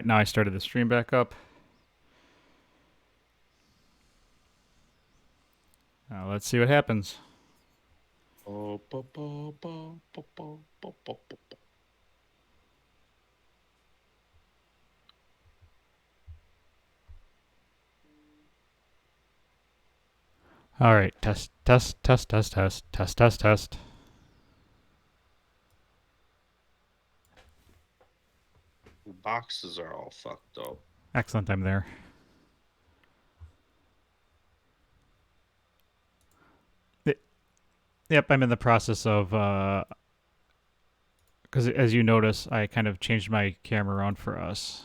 Now I started the stream back up. Now let's see what happens. All right, test, test, test, test, test, test, test, test. The boxes are all fucked up. Excellent, I'm there. Yep, I'm in the process of, because as you notice, I kind of changed my camera around for us.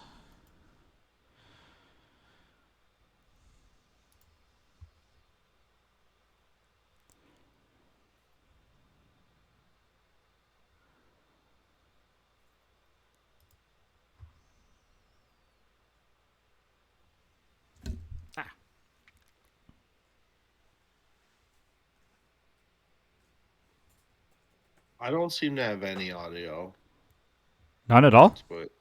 I don't seem to have any audio. None at all? But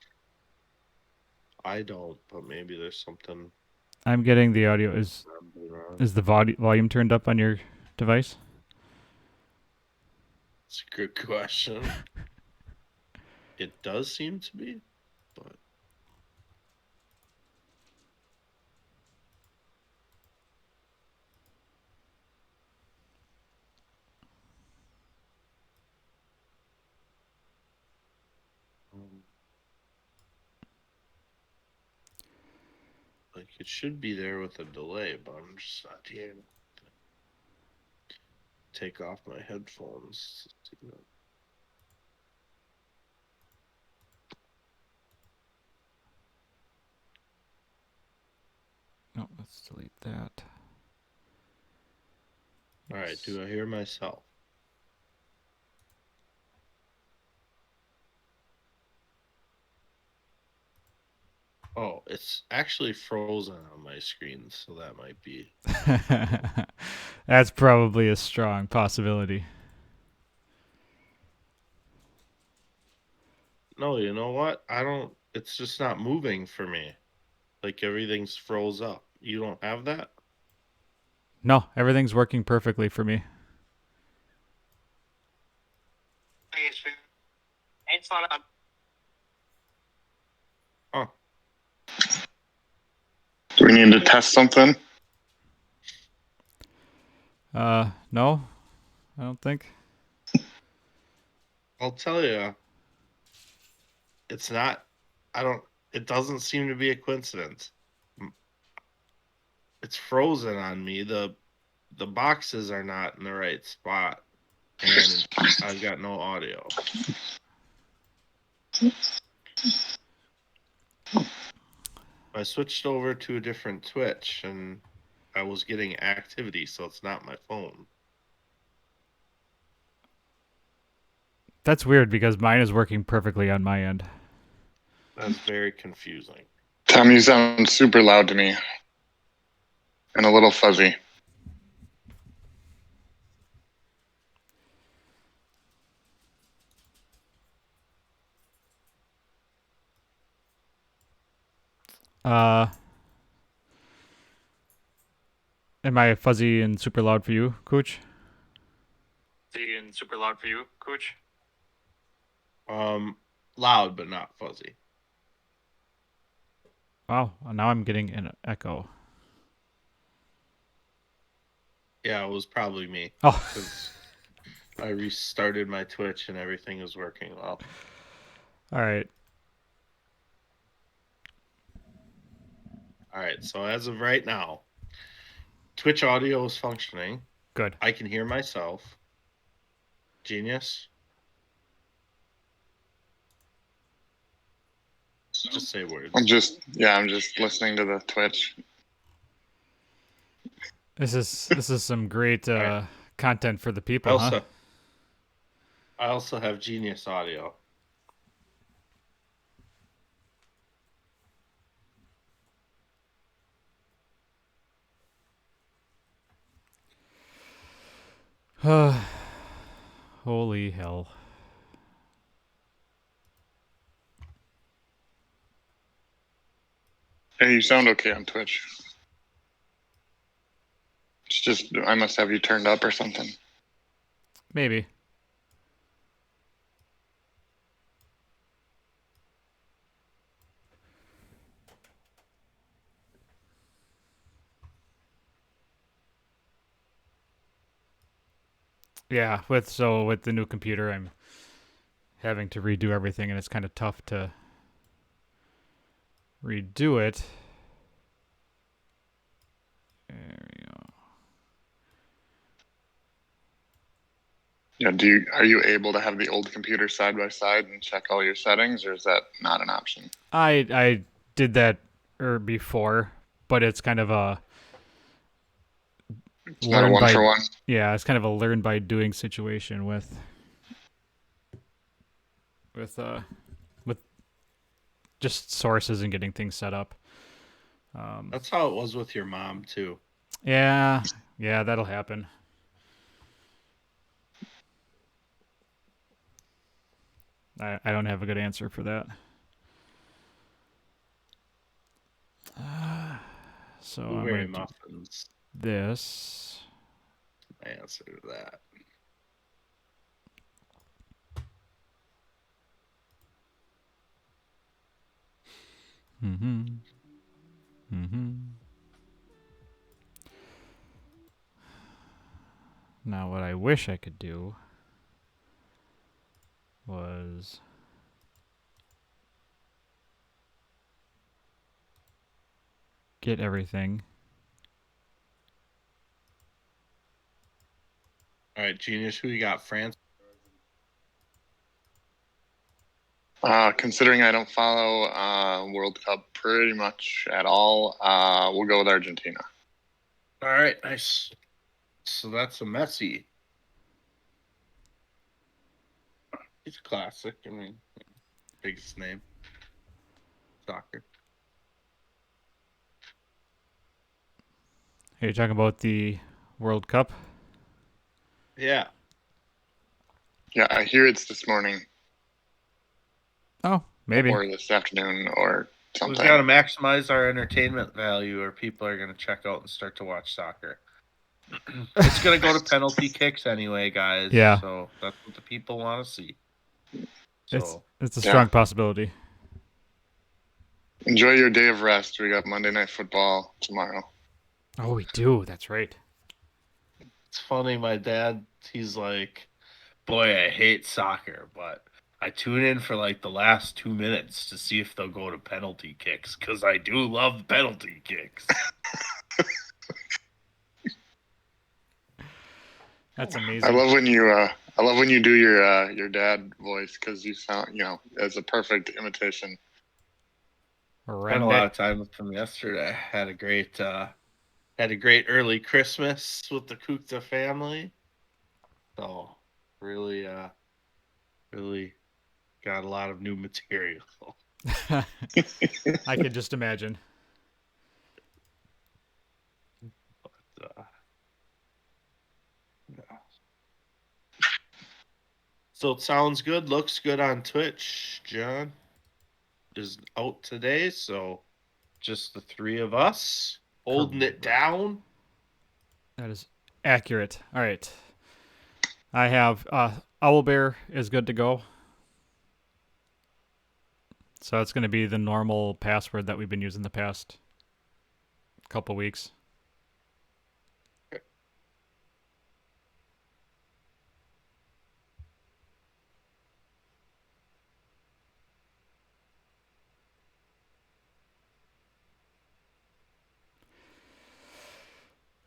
I don't, but maybe there's something. I'm getting the audio. Is the volume turned up on your device? It's a good question. It does seem to be, but like it should be there with a delay, but I'm just not here. Take off my headphones. No, let's delete that. All right, do I hear myself? Oh, it's actually frozen on my screen, so that might be. That's probably a strong possibility. No, you know what? I don't. It's just not moving for me. Like everything's froze up. You don't have that? No, everything's working perfectly for me. Oh, Do we need to test something? No, I don't think. I'll tell you. It's not. I don't. It doesn't seem to be a coincidence. It's frozen on me. The boxes are not in the right spot, and I've got no audio. I switched over to a different Twitch, and I was getting activity, so it's not my phone. That's weird because mine is working perfectly on my end. That's very confusing. Tom, you sound super loud to me and a little fuzzy. Uh, am I fuzzy and super loud for you, Cooch? Fuzzy and super loud for you, Cooch? Loud but not fuzzy. Wow, now I'm getting an echo. Yeah, it was probably me. Oh, Because I restarted my Twitch and everything is working well. all right. All right, so as of right now, Twitch audio is functioning. Good. I can hear myself. Genius. Just say words. I'm just listening to the Twitch. This is some great right. content for the people, huh? I also have Genius audio. Holy hell. Yeah, you sound okay on Twitch. It's just I must have you turned up or something. Maybe. Yeah, with the new computer, I'm having to redo everything, and it's kind of tough to redo it. There we go. Yeah, are you able to have the old computer side by side and check all your settings, or is that not an option? I did that before, but it's kind of a It's not a one for one. yeah, it's kind of a learn by doing situation with with uh with just sources and getting things set up. That's how it was with your mom too. Yeah, that'll happen. I don't have a good answer for that. So I'm Blueberry gonna do muffins. this. My answer to that. Mm-hmm. Mm-hmm. Now, what I wish I could do was get everything. All right, Genius, who you got? France? Considering I don't follow World Cup pretty much at all, we'll go with Argentina. All right, nice. So that's a Messi. He's a classic. I mean, biggest name. Soccer. Are you talking about the World Cup? Yeah. Yeah, I hear it's this morning Oh, maybe. or this afternoon or We've something. got to maximize our entertainment value, or people are going to check out and start to watch soccer. It's going to go to penalty kicks anyway, guys. Yeah. So that's what the people want to see. It's So a Yeah. strong possibility. Enjoy your day of rest. We got Monday Night Football tomorrow. Oh, we do. That's right. it's funny. My dad, he's like, boy, I hate soccer, but I tune in for like the last 2 minutes to see if they'll go to penalty kicks because I do love penalty kicks. That's I amazing. love when you do your dad voice because you sound as a perfect imitation. Spent a lot of time with him yesterday. Had a great early Christmas with the Kukta family. So really really got a lot of new material. I can just imagine. Uh, yeah. So it sounds good, looks good on Twitch. John is out today, so just the three of us holding it down. That is accurate. All right. I have Owlbear is good to go. So it's going to be the normal password that we've been using the past couple weeks.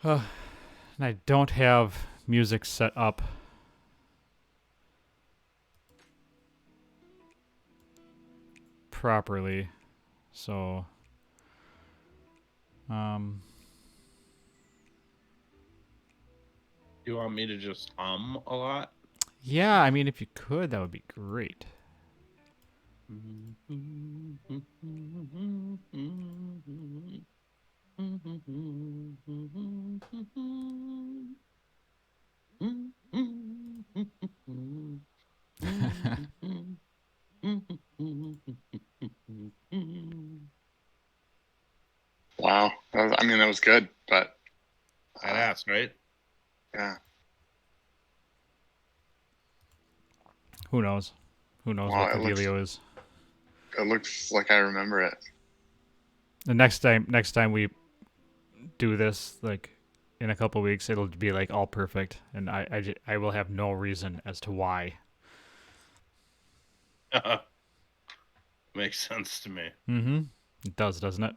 And I don't have music set up. Properly. So Do you want me to just hum a lot? yeah, I mean if you could that would be great. Wow. I mean, that was good, but I'd ask, right? yeah. Who knows? Who knows Wow, what the dealio is? It looks like I remember it. The next time we do this, like in a couple weeks, it'll be like all perfect, and I will have no reason as to why. Makes sense to me. Mm-hmm. It does, doesn't it?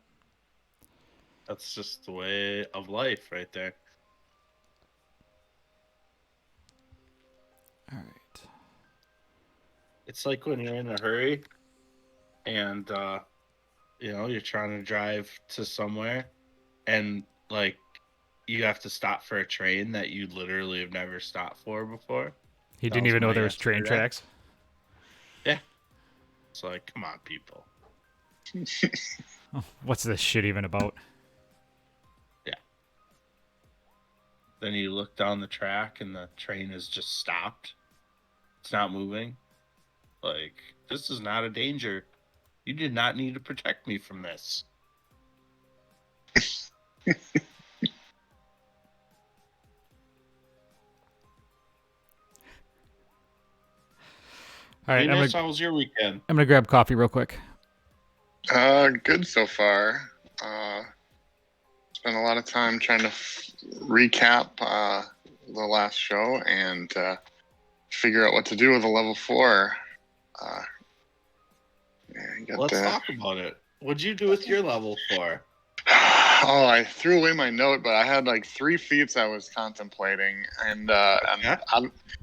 That's just the way of life right there. All right. It's like when you're in a hurry and you're trying to drive to somewhere and like you have to stop for a train that you literally have never stopped for before. He That didn't was even know my there was train yesterday. tracks. Yeah. It's like, come on, people. Oh, what's this shit even about? Yeah. Then you look down the track and the train is just stopped. It's not moving. Like, this is not a danger. You did not need to protect me from this. All right, Venus, how was your weekend? I'm gonna grab coffee real quick. Good so far. Spent a lot of time trying to recap the last show and figure out what to do with a level 4. Let's talk about it. What'd you do with your level 4? Oh, I threw away my note, but I had like 3 feats I was contemplating, and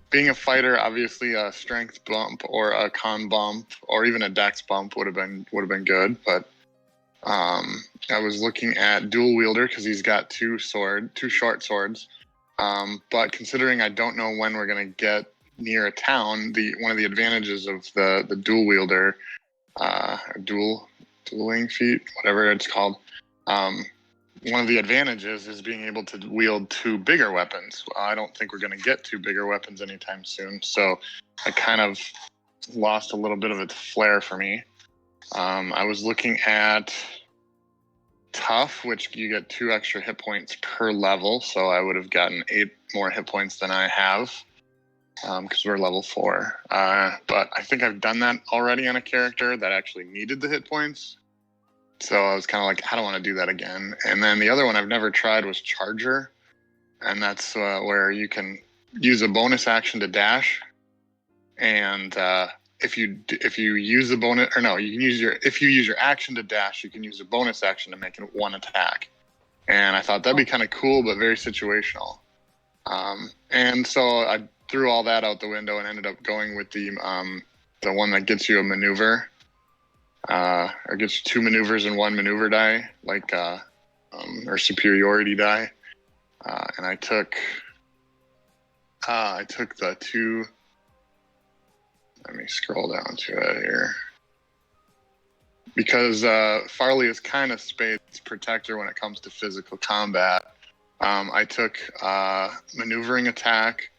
being a fighter, obviously a strength bump or a con bump or even a dex bump would have been good. But I was looking at dual wielder because he's got 2 short swords. But considering I don't know when we're gonna get near a town, one of the advantages of the dual wielder, dueling feat, whatever it's called. One of the advantages is being able to wield 2 bigger weapons. I don't think we're going to get 2 bigger weapons anytime soon, so I kind of lost a little bit of its flair for me. I was looking at tough, which you get 2 extra hit points per level, so I would have gotten 8 more hit points than I have because we're level 4. But I think I've done that already on a character that actually needed the hit points. So I was kind of like, I don't want to do that again. And then the other one I've never tried was Charger. And that's where you can use a bonus action to dash. And if you use the bonus, or no, you can use if you use your action to dash, you can use a bonus action to make it 1 attack. And I thought that'd be kind of cool, but very situational. And so I threw all that out the window and ended up going with the one that gets you a maneuver. Or gets 2 maneuvers and 1 maneuver die, like or superiority die. And I took the 2. Let me scroll down to it here, because Farley is kind of Spade's protector when it comes to physical combat. I took maneuvering attack,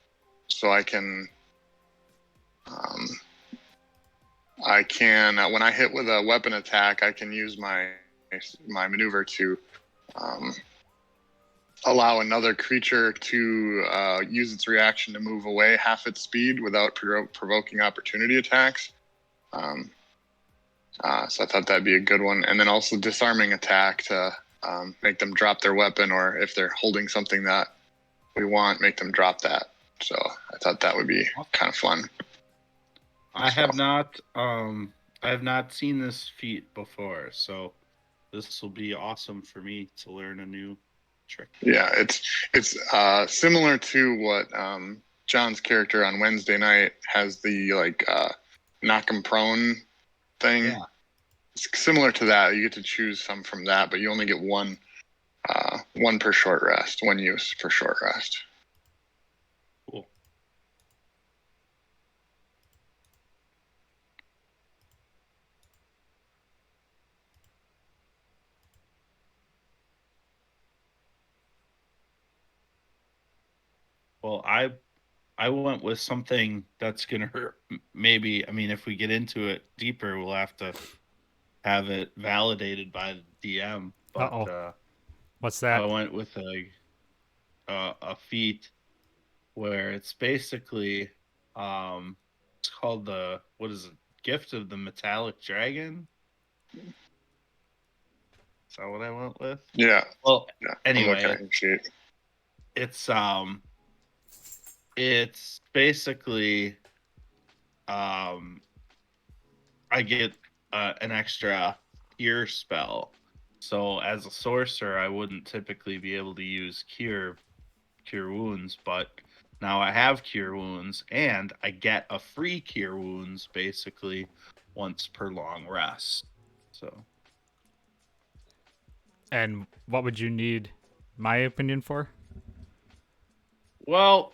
so I can. When I hit with a weapon attack, I can use my maneuver to allow another creature to use its reaction to move away half its speed without provoking opportunity attacks. So I thought that'd be a good one. And then also disarming attack to make them drop their weapon, or if they're holding something that we want, make them drop that. So I thought that would be kind of fun. I have not seen this feat before, so this will be awesome for me to learn a new trick. Yeah, it's similar to what John's character on Wednesday night has, the knock 'em prone thing. Yeah. It's similar to that. You get to choose some from that, but you only get one per short rest, 1 use for short rest. Cool. Well, I went with something that's gonna hurt. Maybe, I mean, if we get into it deeper, we'll have to have it validated by the DM. But what's I that? went with a feat where it's basically it's called the Gift of the Metallic Dragon. Is that what I went with? Yeah. Well, Yeah. anyway, it's basically I get an extra cure spell. So as a sorcerer, I wouldn't typically be able to use cure wounds, but now I have cure wounds, and I get a free cure wounds basically once per long rest. So, And what would you need my opinion for? well,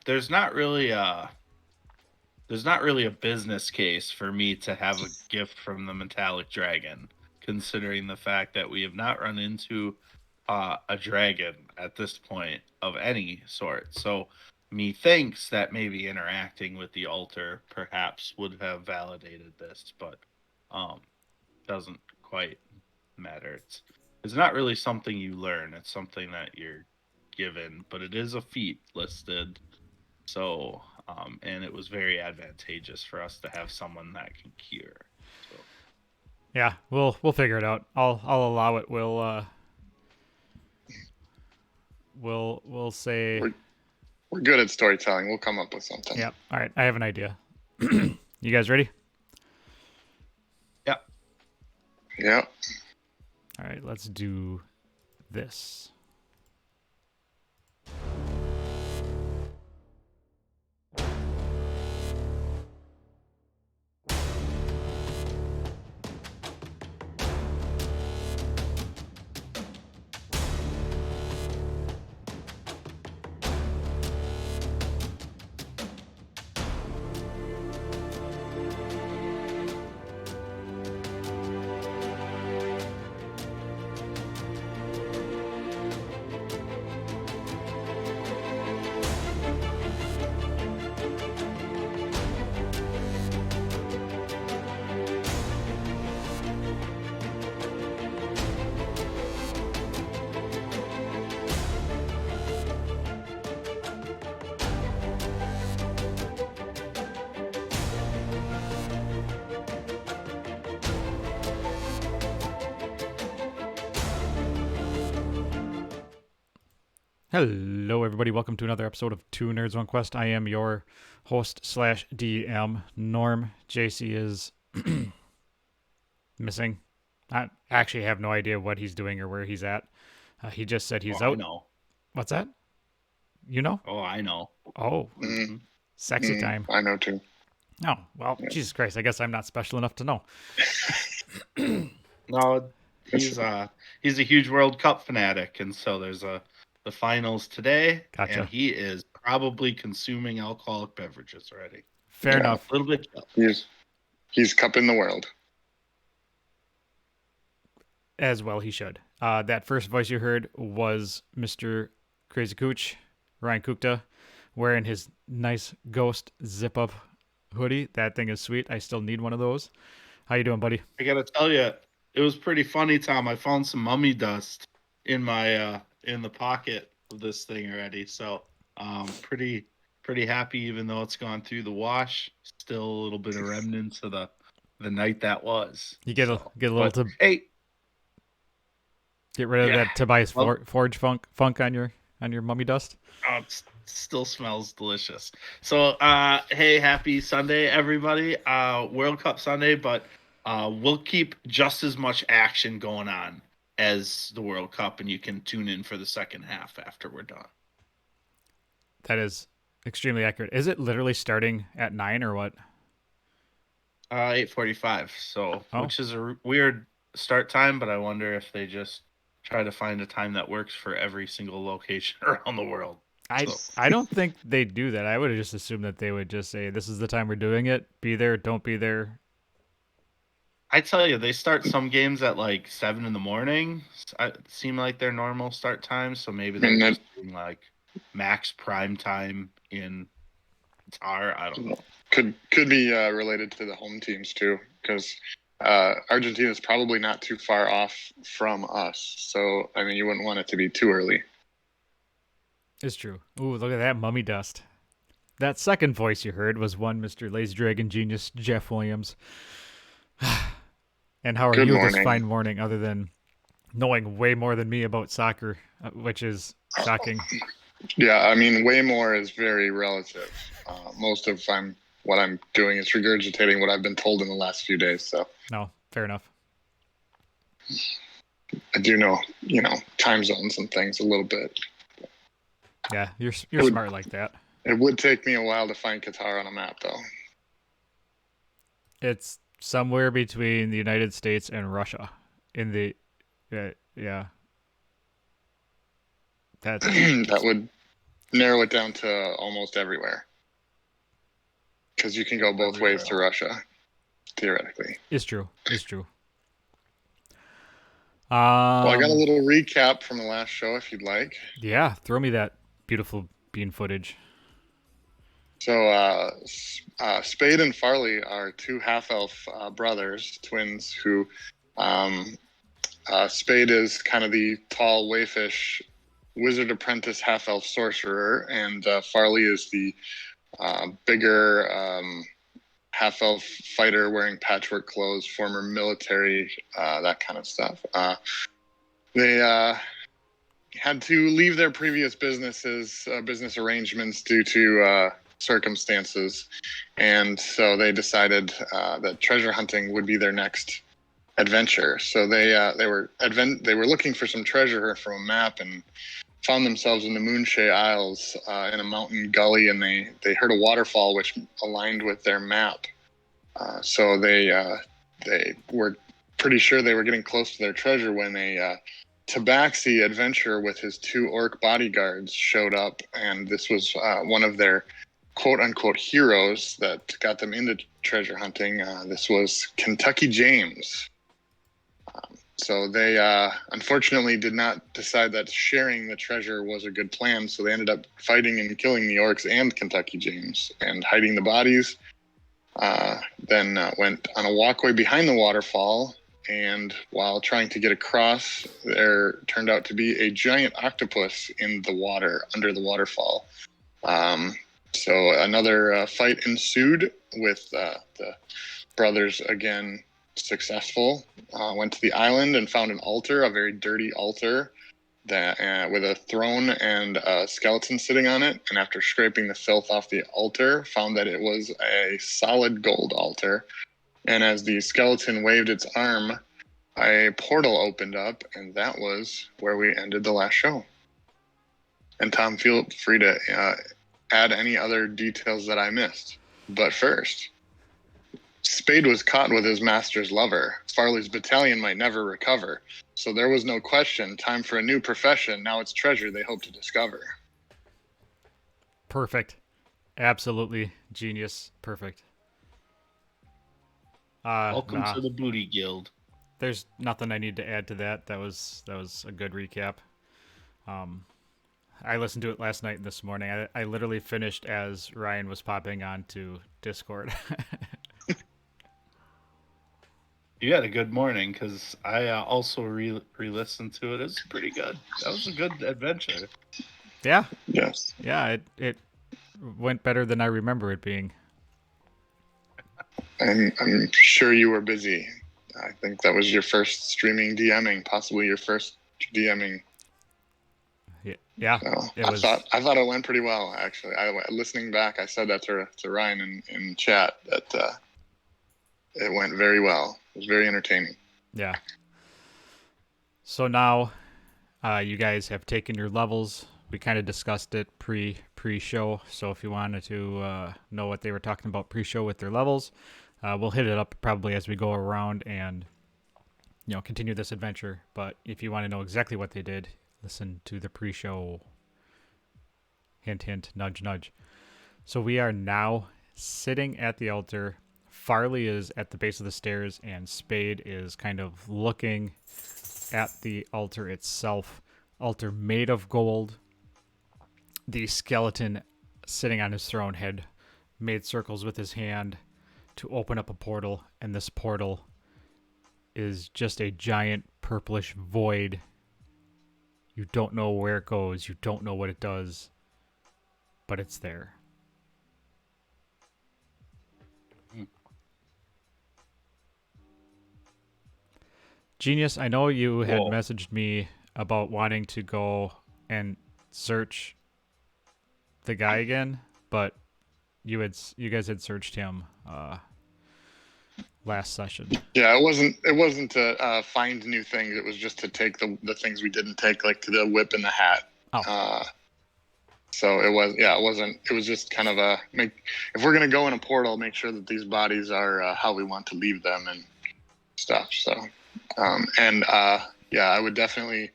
there's not really a business case for me to have a gift from the metallic dragon, considering the fact that we have not run into a dragon at this point of any sort. So methinks that maybe interacting with the altar perhaps would have validated this, but doesn't quite matter. It's not really something you learn. It's something that you're given, but it is a feat listed. So and it was very advantageous for us to have someone that can cure. So Yeah, we'll figure it out. I'll allow it. We'll say. We're good at storytelling. We'll come up with something. Yeah. All right. I have an idea. You guys ready? yeah. Yeah. All right. Let's do this. Hello, everybody. Welcome to another episode of Two Nerds One Quest. I am your host / DM, Norm. JC is missing. I actually have no idea what he's doing or where he's at. He just said he's out. I know. What's that? You know? Oh, I know. Oh, sexy time. I know too. Oh, well, yeah. Jesus Christ. I guess I'm not special enough to know. No, he's a huge World Cup fanatic, and so there's the finals today, Gotcha. And he is probably consuming alcoholic beverages already. Fair enough. A little bit. He's cupping the world. As well he should. That first voice you heard was Mr. Crazy Cooch, Ryan Kukta, wearing his nice ghost zip-up hoodie. That thing is sweet. I still need one of those. How you doing, buddy? I gotta tell you, it was pretty funny, Tom. I found some mummy dust in my in the pocket of this thing already. So pretty happy, even though it's gone through the wash. Still a little bit of remnants of the night that was. You get a little hey. Get rid of that Tobias Forge funk on your mummy dust. Oh, it still smells delicious. So, hey, happy Sunday, everybody. World Cup Sunday, but we'll keep just as much action going on as the World Cup, and you can tune in for the second half after we're done. That is extremely accurate. Is it literally starting at 9 or what? 8:45. So, which is a weird start time, but I wonder if they just try to find a time that works for every single location around the world. I don't think they do that. I would have just assumed that they would just say, this is the time we're doing it. Be there, don't be there. I tell you, they start some games at like 7 in the morning. It seem like their normal start time. So maybe they're just doing like max prime time in Qatar. I don't know. Could be related to the home teams too, because Argentina is probably not too far off from us. So, I mean, you wouldn't want it to be too early. It's true. Ooh, look at that mummy dust. That second voice you heard was one Mr. Lazy Dragon genius, Jeff Williams. And how are Good you morning. this fine morning, other than knowing way more than me about soccer, which is shocking? Yeah, I mean, way more is very relative. Most of what I'm doing is regurgitating what I've been told in the last few days. So No, fair enough. I do know, time zones and things a little bit. Yeah, you're smart like that. It would take me a while to find Qatar on a map, though. It's somewhere between the United States and Russia. Yeah. That would narrow it down to almost everywhere. Because you can go both ways to Russia, theoretically. It's true. Well, I got a little recap from the last show, if you'd like. Yeah, throw me that beautiful bean footage. So, Spade and Farley are two half-elf brothers, twins, who Spade is kind of the tall, waifish wizard apprentice half-elf sorcerer, and Farley is the bigger half-elf fighter wearing patchwork clothes, former military, that kind of stuff. They had to leave their previous business arrangements due to circumstances, and so they decided that treasure hunting would be their next adventure. So they were looking for some treasure from a map and found themselves in the Moonshay Isles in a mountain gully, and they heard a waterfall which aligned with their map. So they were pretty sure they were getting close to their treasure when a Tabaxi adventurer with his two orc bodyguards showed up, and this was one of their quote-unquote heroes that got them into treasure hunting. This was Kentucky James. So they unfortunately did not decide that sharing the treasure was a good plan, so they ended up fighting and killing the orcs and Kentucky James and hiding the bodies. Then went on a walkway behind the waterfall, and while trying to get across, there turned out to be a giant octopus in the water under the waterfall. So another fight ensued with the brothers again successful. Went to the island and found an altar, a very dirty altar, that with a throne and a skeleton sitting on it. And after scraping the filth off the altar, found that it was a solid gold altar. And as the skeleton waved its arm, a portal opened up, and that was where we ended the last show. And Tom, feel free to add any other details that I missed. But first, Spade was caught with his master's lover. Farley's battalion might never recover. So there was no question. Time for a new profession. Now it's treasure they hope to discover. Perfect. Absolutely genius. Perfect. Welcome to the Booty Guild. There's nothing I need to add to that. That was a good recap. I listened to it last night and this morning. I literally finished as Ryan was popping onto Discord. You had a good morning, because I also re-listened to it. It's pretty good. That was a good adventure. Yeah. Yes. Yeah, it went better than I remember it being. I'm sure you were busy. I think that was your first streaming DMing, possibly your first DMing. Yeah. So I thought it went pretty well, actually. Listening back, I said that to Ryan in chat, that it went very well. It was very entertaining. Yeah. So now you guys have taken your levels. We kind of discussed it pre-show. So if you wanted to know what they were talking about pre-show with their levels, we'll hit it up probably as we go around and continue this adventure. But if you want to know exactly what they did, listen to the pre-show. Hint, hint, nudge, nudge. So we are now sitting at the altar. Farley is at the base of the stairs, and Spade is kind of looking at the altar itself. Altar made of gold. The skeleton sitting on his throne had made circles with his hand to open up a portal, and this portal is just a giant purplish void. You don't know where it goes. You don't know what it does. But it's there. Genius, I know you had messaged me about wanting to go and search the guy again, but you guys had searched him last session. Yeah, it wasn't to find new things. It was just to take the things we didn't take, like the whip and the hat. Oh. So it wasn't. It was just kind of if we're gonna go in a portal, make sure that these bodies are how we want to leave them and stuff. So, I would definitely.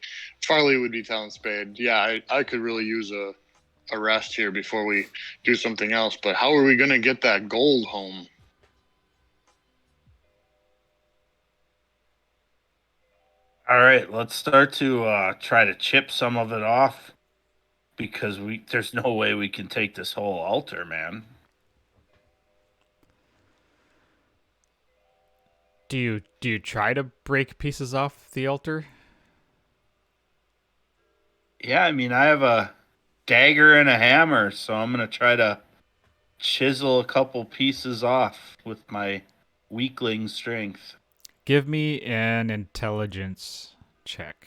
Farley would be telling Spade, yeah, I could really use a rest here before we do something else. But how are we gonna get that gold home? All right, let's start to try to chip some of it off. Because there's no way we can take this whole altar, man. Do you try to break pieces off the altar? Yeah, I mean, I have a dagger and a hammer, so I'm going to try to chisel a couple pieces off with my weakling strength. Give me an intelligence check.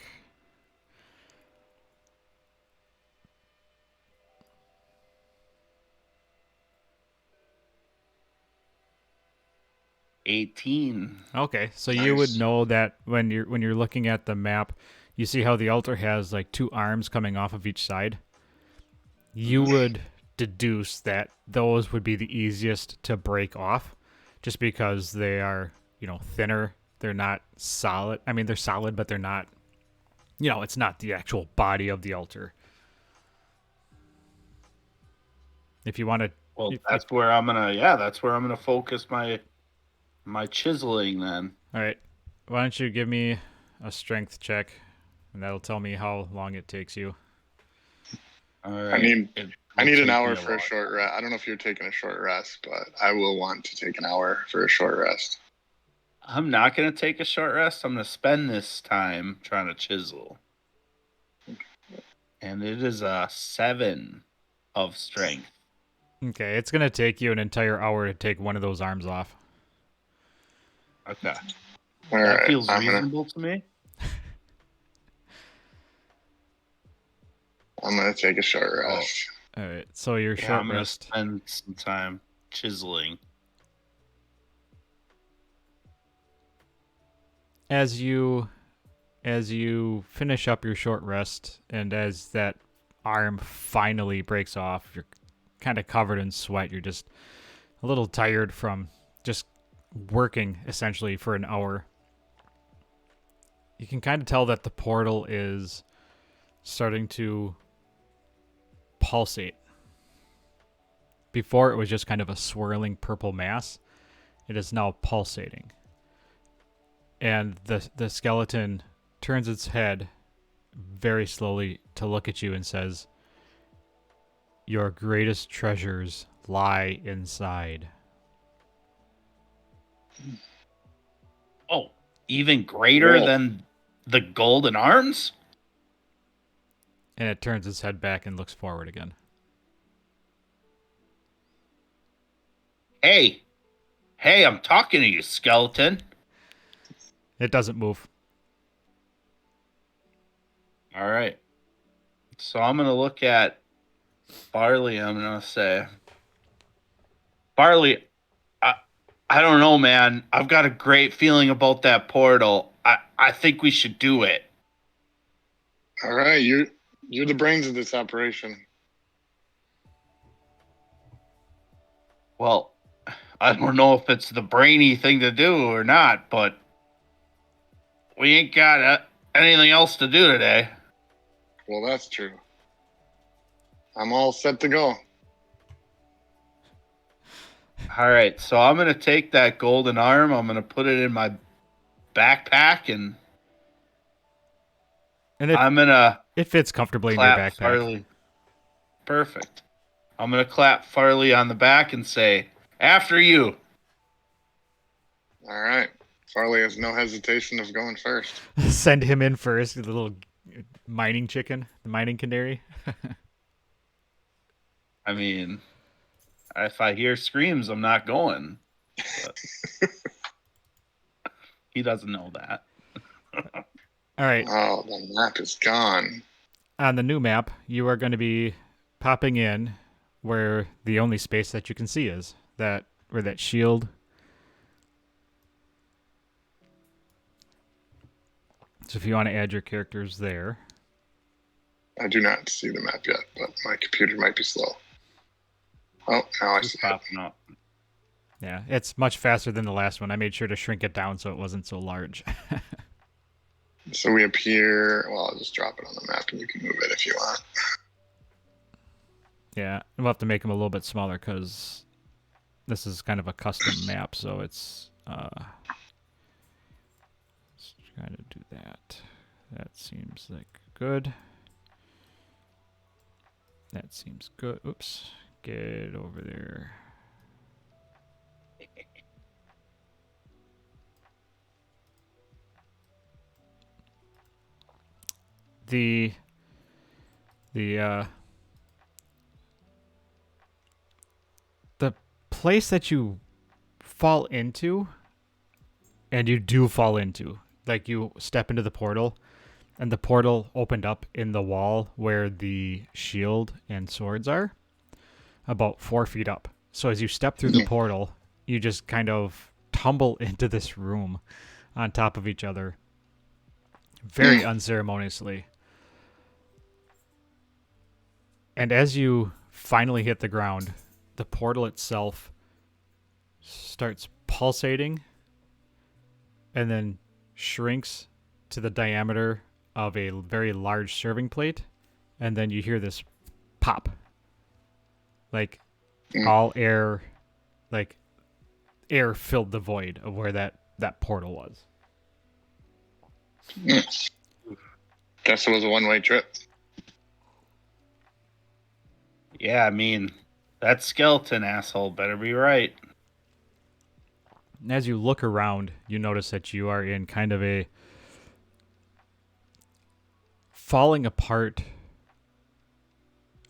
Okay, so Nice. You would know that when you're looking at the map, you see how the altar has like two arms coming off of each side. You would deduce that those would be the easiest to break off, just because they are, thinner. They're not solid. I mean, they're solid, but they're not. It's not the actual body of the altar. If you want to, that's where I'm gonna focus my chiseling then. All right. Why don't you give me a strength check, and that'll tell me how long it takes you. All right. I need an hour for a short rest. I don't know if you're taking a short rest, but I will want to take an hour for a short rest. I'm not going to take a short rest. I'm going to spend this time trying to chisel. And it is a 7 of strength. Okay, it's going to take you an entire hour to take one of those arms off. Okay. That feels reasonable to me. I'm going to take a short rest. All right, so your short rest. I'm going to spend some time chiseling. As you finish up your short rest, and as that arm finally breaks off, you're kind of covered in sweat. You're just a little tired from just working essentially for an hour. You can kind of tell that the portal is starting to pulsate. Before it was just kind of a swirling purple mass. It is now pulsating. And the skeleton turns its head very slowly to look at you and says, "Your greatest treasures lie inside." Oh, even greater than the golden arms? And it turns its head back and looks forward again. Hey, I'm talking to you, skeleton. It doesn't move. All right. So I'm going to look at Farley. I'm going to say, Farley, I don't know, man. I've got a great feeling about that portal. I think we should do it. All right. You're the brains of this operation. Well, I don't know if it's the brainy thing to do or not, but we ain't got anything else to do today. Well, that's true. I'm all set to go. All right, so I'm going to take that golden arm. I'm going to put it in my backpack, and I'm going to... It fits comfortably in your backpack. Farley. Perfect. I'm going to clap Farley on the back and say, "After you." All right. Farley has no hesitation of going first. Send him in first, the little mining chicken, the mining canary. I mean, if I hear screams, I'm not going. But he doesn't know that. All right. Oh, the map is gone. On the new map, you are going to be popping in where the only space that you can see is that where that shield. So if you want to add your characters there. I do not see the map yet, but my computer might be slow. Oh, now I see it. Popping up. Yeah, it's much faster than the last one. I made sure to shrink it down so it wasn't so large. So we appear. Well, I'll just drop it on the map, and you can move it if you want. Yeah, we'll have to make them a little bit smaller because this is kind of a custom map, so it's let's try to do that. That seems like good. That seems good. Oops. Get over there. The place that you fall into, and you do fall into, like you step into the portal, and the portal opened up in the wall where the shield and swords are, about 4 feet up. So as you step through the portal, you just kind of tumble into this room on top of each other, very unceremoniously. And as you finally hit the ground, the portal itself starts pulsating and then shrinks to the diameter of a very large serving plate. And then you hear this pop. Like all air, like air filled the void of where that portal was. Guess it was a one-way trip. Yeah, I mean, that skeleton asshole better be right. And as you look around, you notice that you are in kind of a falling apart.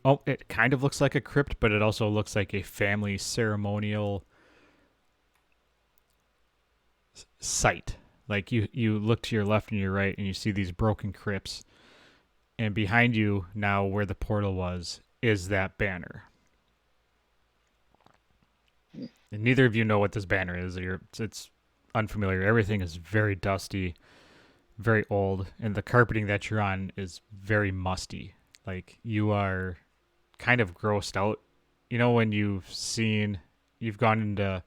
Oh, it kind of looks like a crypt, but it also looks like a family ceremonial site. Like you look to your left and your right, and you see these broken crypts. And behind you, now where the portal was, is that banner. And neither of you know what this banner is. It's unfamiliar. Everything is very dusty, very old, and the carpeting that you're on is very musty. Like you are kind of grossed out. You know when you've gone into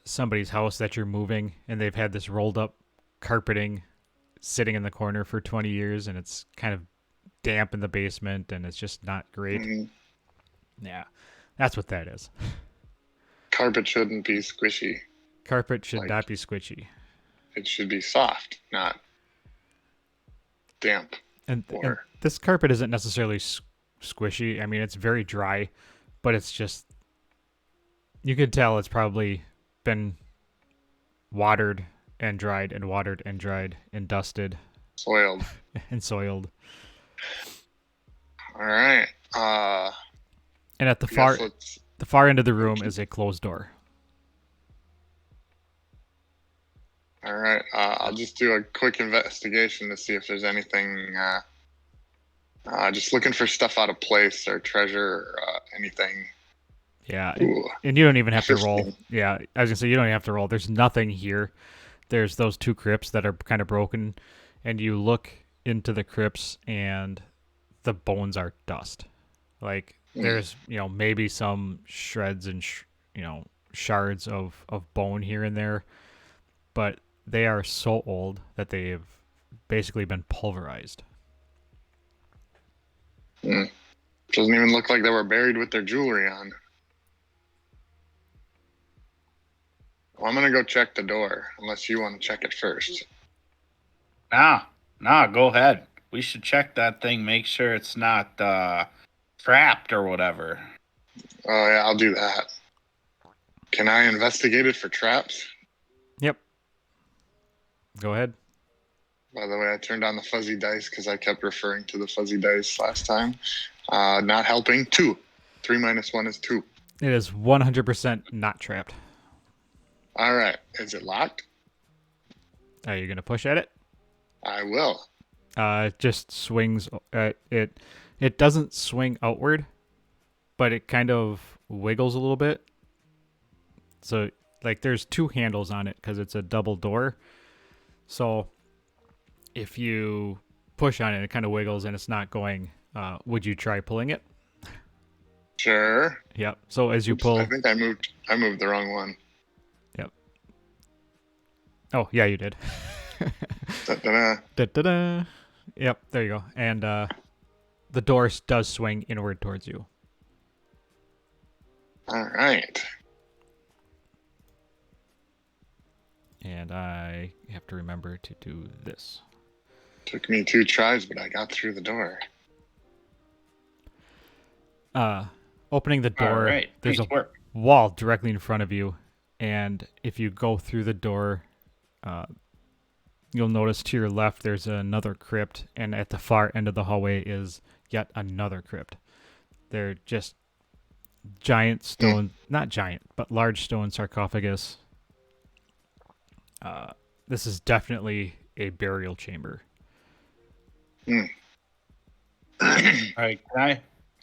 somebody's house that you're moving, and they've had this rolled up carpeting sitting in the corner for 20 years, and it's kind of damp in the basement, and it's just not great. Yeah, that's what that is. Carpet shouldn't be squishy. Carpet should not be squishy. It should be soft, not damp. And this carpet isn't necessarily squishy. I mean, it's very dry, but it's just, you could tell it's probably been watered and dried and watered and dried and dusted. Soiled. And soiled. All right. And at the far end of the room is a closed door. All right. I'll just do a quick investigation to see if there's anything. Just looking for stuff out of place or treasure or anything. Yeah. And you don't even have to roll. Yeah. I was going to say, you don't even have to roll. There's nothing here. There's those 2 crypts that are kind of broken. And you look into the crypts and the bones are dust. Like there's, maybe some shreds and, shards of bone here and there. But they are so old that they have basically been pulverized. Doesn't even look like they were buried with their jewelry on. Well, I'm going to go check the door, unless you want to check it first. Nah, go ahead. We should check that thing, make sure it's not trapped or whatever. Oh, yeah, I'll do that. Can I investigate it for traps? Yep. Go ahead. By the way, I turned on the fuzzy dice because I kept referring to the fuzzy dice last time. Not helping. 2. 3 minus 1 is 2. It is 100% not trapped. All right. Is it locked? Are you going to push at it? I will. It just swings. It doesn't swing outward, but it kind of wiggles a little bit. So, like, there's 2 handles on it because it's a double door. So, if you push on it, it kind of wiggles and it's not going. Would you try pulling it? Sure. Yep. So as you pull, I think I moved the wrong one. Yep. Oh yeah, you did. Da-da-da. Da-da-da. Yep. There you go. And the door does swing inward towards you. All right. And I have to remember to do this. Took me 2 tries, but I got through the door. Opening the door, All right. there's Nice a work. wall directly in front of you, and if you go through the door, you'll notice to your left there's another crypt, and at the far end of the hallway is yet another crypt. They're just giant stone, not giant, but large stone sarcophagus. This is definitely a burial chamber. All right.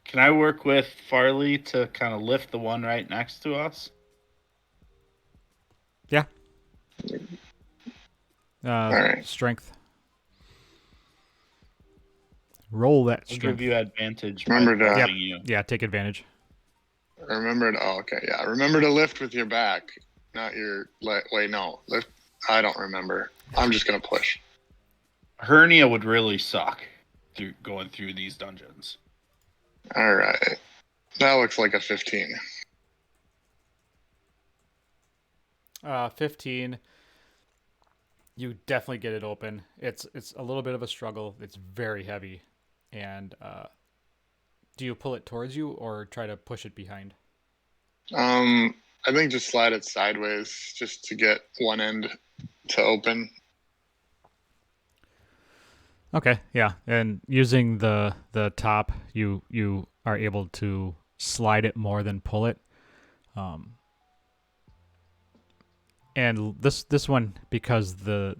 Can I work with Farley to kind of lift the one right next to us? Yeah. right. Strength. Roll that I'll strength. give you advantage. Remember by to- helping you. Yeah, take advantage. Remember to. Oh, okay. Yeah. Remember to lift with your back, not your. Wait, no. Lift. I don't remember. I'm just gonna push. Hernia would really suck going through these dungeons. All right. That looks like a 15. 15. You definitely get it open. It's a little bit of a struggle. It's very heavy. And do you pull it towards you or try to push it behind? I think just slide it sideways just to get one end to open. Okay, yeah. And using the top, you are able to slide it more than pull it. And this one, because the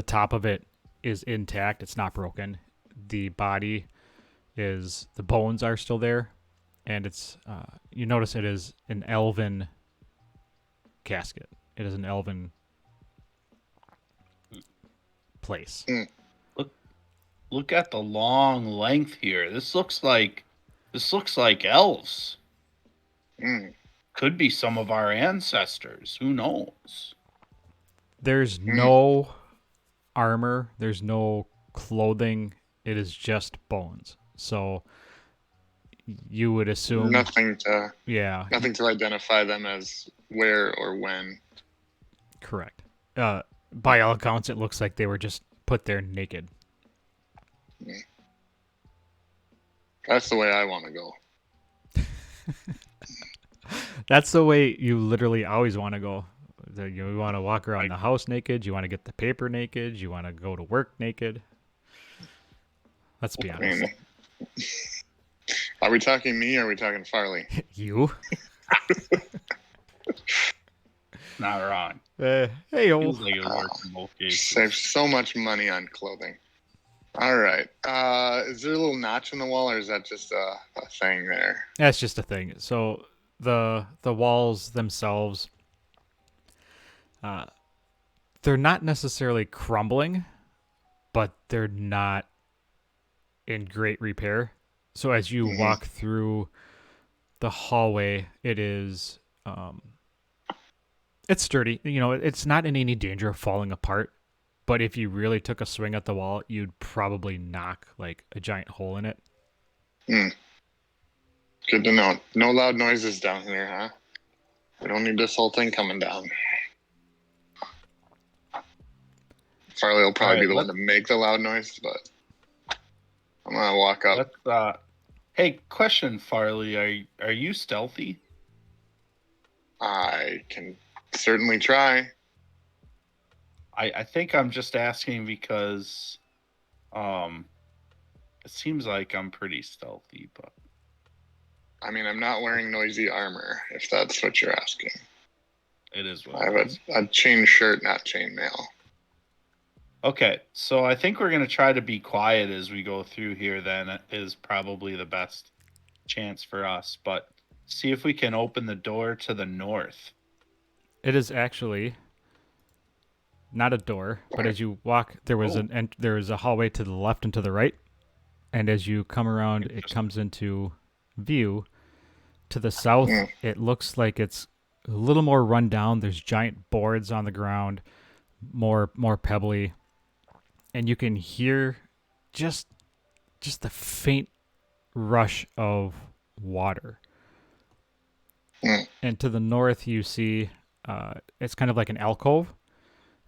top of it is intact, it's not broken. The body is, the bones are still there, and it's you notice it is an elven casket. It is an elven place. Look at the long length here. This looks like elves. Could be some of our ancestors. Who knows? There's no armor. There's no clothing. It is just bones. So you would assume Nothing to identify them as where or when. Correct. By all accounts, it looks like they were just put there naked. That's the way I want to go. That's the way you literally always want to go. You want to walk around the house naked. You want to get the paper naked. You want to go to work naked. Let's be honest. Are we talking me or are we talking Farley? You? Not wrong. Hey, Feels like it works in both cases. Save so much money on clothing. All right. Is there a little notch in the wall, or is that just a thing there? That's just a thing. So the walls themselves, they're not necessarily crumbling, but they're not in great repair. So as you walk through the hallway, it is it's sturdy. You know, it's not in any danger of falling apart. But if you really took a swing at the wall, you'd probably knock like a giant hole in it. Good to know. No loud noises down here, huh? We don't need this whole thing coming down. Farley will probably be the one to make the loud noise, but I'm gonna walk up. Hey, question, Farley. Are you stealthy? I can certainly try. I think I'm just asking because it seems like I'm pretty stealthy, but I mean, I'm not wearing noisy armor, if that's what you're asking. it is what I have it is. a chain shirt, not chainmail. Okay, so I think we're going to try to be quiet as we go through here, then is probably the best chance for us. But see if we can open the door to the north. It is actually not a door, but as you walk, there was there is a hallway to the left and to the right, and as you come around, it comes into view. To the south, it looks like it's a little more run down. There's giant boards on the ground, more pebbly, and you can hear just the faint rush of water. And to the north, you see it's kind of like an alcove.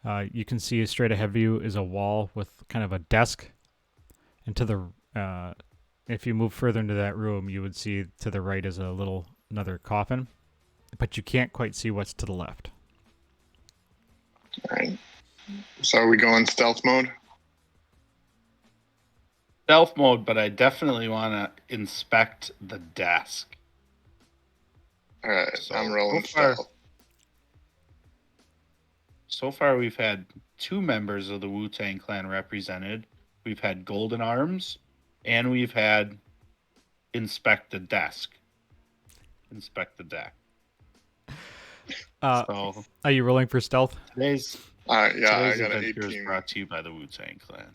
You can see straight ahead of you is a wall with kind of a desk, and to the if you move further into that room, you would see to the right is another coffin, but you can't quite see what's to the left. All right. So are we going stealth mode? Stealth mode, but I definitely want to inspect the desk. All right, So I'm rolling stealth. So far, we've had 2 members of the Wu-Tang Clan represented. We've had Golden Arms, and we've had inspect the desk. Inspect the deck. So, are you rolling for stealth? Today's I got an adventure 18. is brought to you by the Wu-Tang Clan.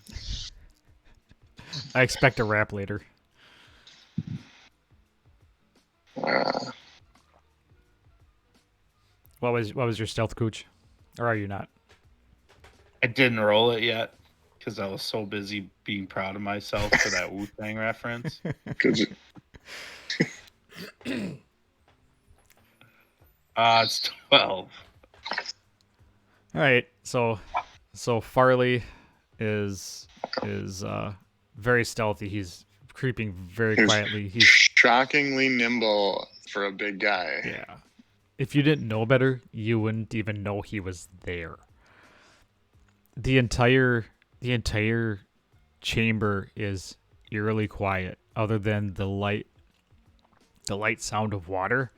I expect a rap later. What was your stealth, Cooch? Or are you not? I didn't roll it yet because I was so busy being proud of myself for that Wu-Tang reference. It's 12. All right, so Farley is very stealthy. He's creeping very quietly. He's shockingly nimble for a big guy. Yeah. If you didn't know better, you wouldn't even know he was there. The entire chamber is eerily quiet, other than the light sound of water.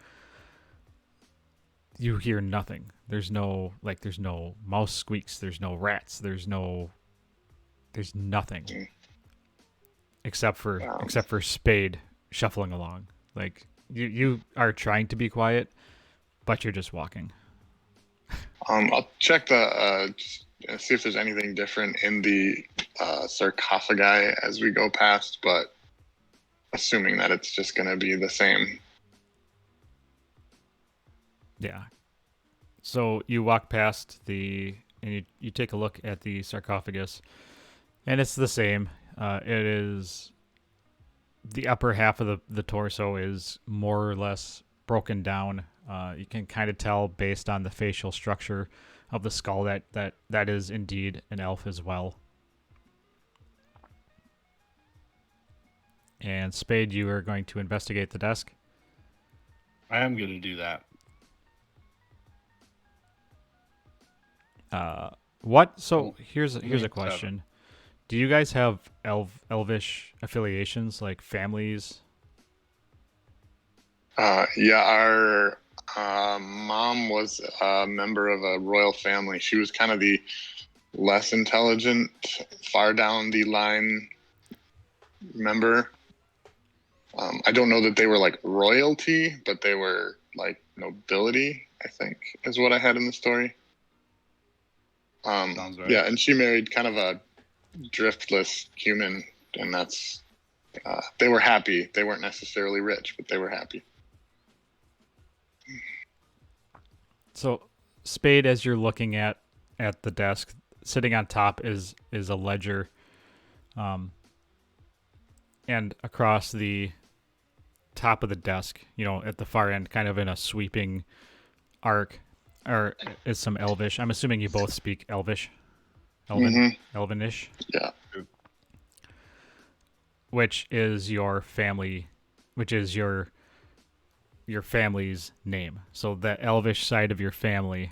You hear nothing. There's no mouse squeaks, there's no rats, there's nothing. Except for Spade shuffling along. Like you are trying to be quiet, but you're just walking. I'll check the see if there's anything different in the sarcophagi as we go past, but assuming that it's just going to be the same. Yeah. So you walk past and you take a look at the sarcophagus, and it's the same. It is the upper half of the torso is more or less broken down. You can kind of tell based on the facial structure of the skull that is indeed an elf as well. And Spade, you are going to investigate the desk. I am going to do that. What? So here's a question. Do you guys have elvish affiliations, like families? Yeah, our mom was a member of a royal family. She was kind of the less intelligent, far down the line member. I don't know that they were like royalty, but they were like nobility, I think, is what I had in the story. Sounds right. Yeah, and she married kind of a driftless human, and that's they were happy. They weren't necessarily rich, but they were happy. So, Spade, as you're looking at the desk, sitting on top is a ledger, and across the top of the desk, at the far end, kind of in a sweeping arc, or is some Elvish. I'm assuming you both speak Elvish, Elvinish. Yeah. Which is your family? Which is your family's name? So the Elvish side of your family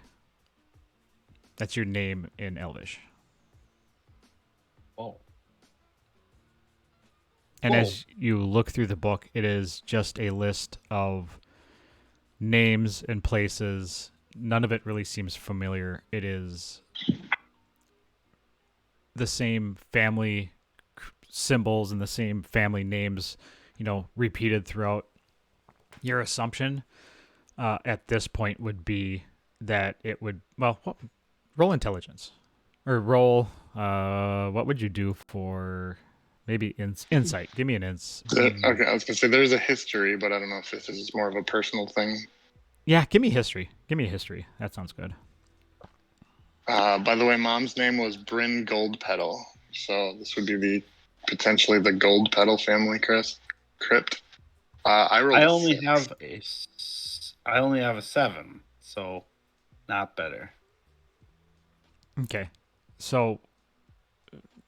That's your name in Elvish. Oh. And Whoa. as you look through the book, it is just a list of names and places. None of it really seems familiar. It is the same family symbols and the same family names, repeated throughout. Your assumption at this point would be that it would, roll intelligence. Or roll, what would you do for maybe insight? Give me an ins. Okay, I was going to say there's a history, but I don't know if this is more of a personal thing. Yeah, give me history. Give me a history. That sounds good. By the way, Mom's name was Bryn Goldpetal, so this would be potentially the Goldpetal family crypt. I only have a 7, so not better. Okay, so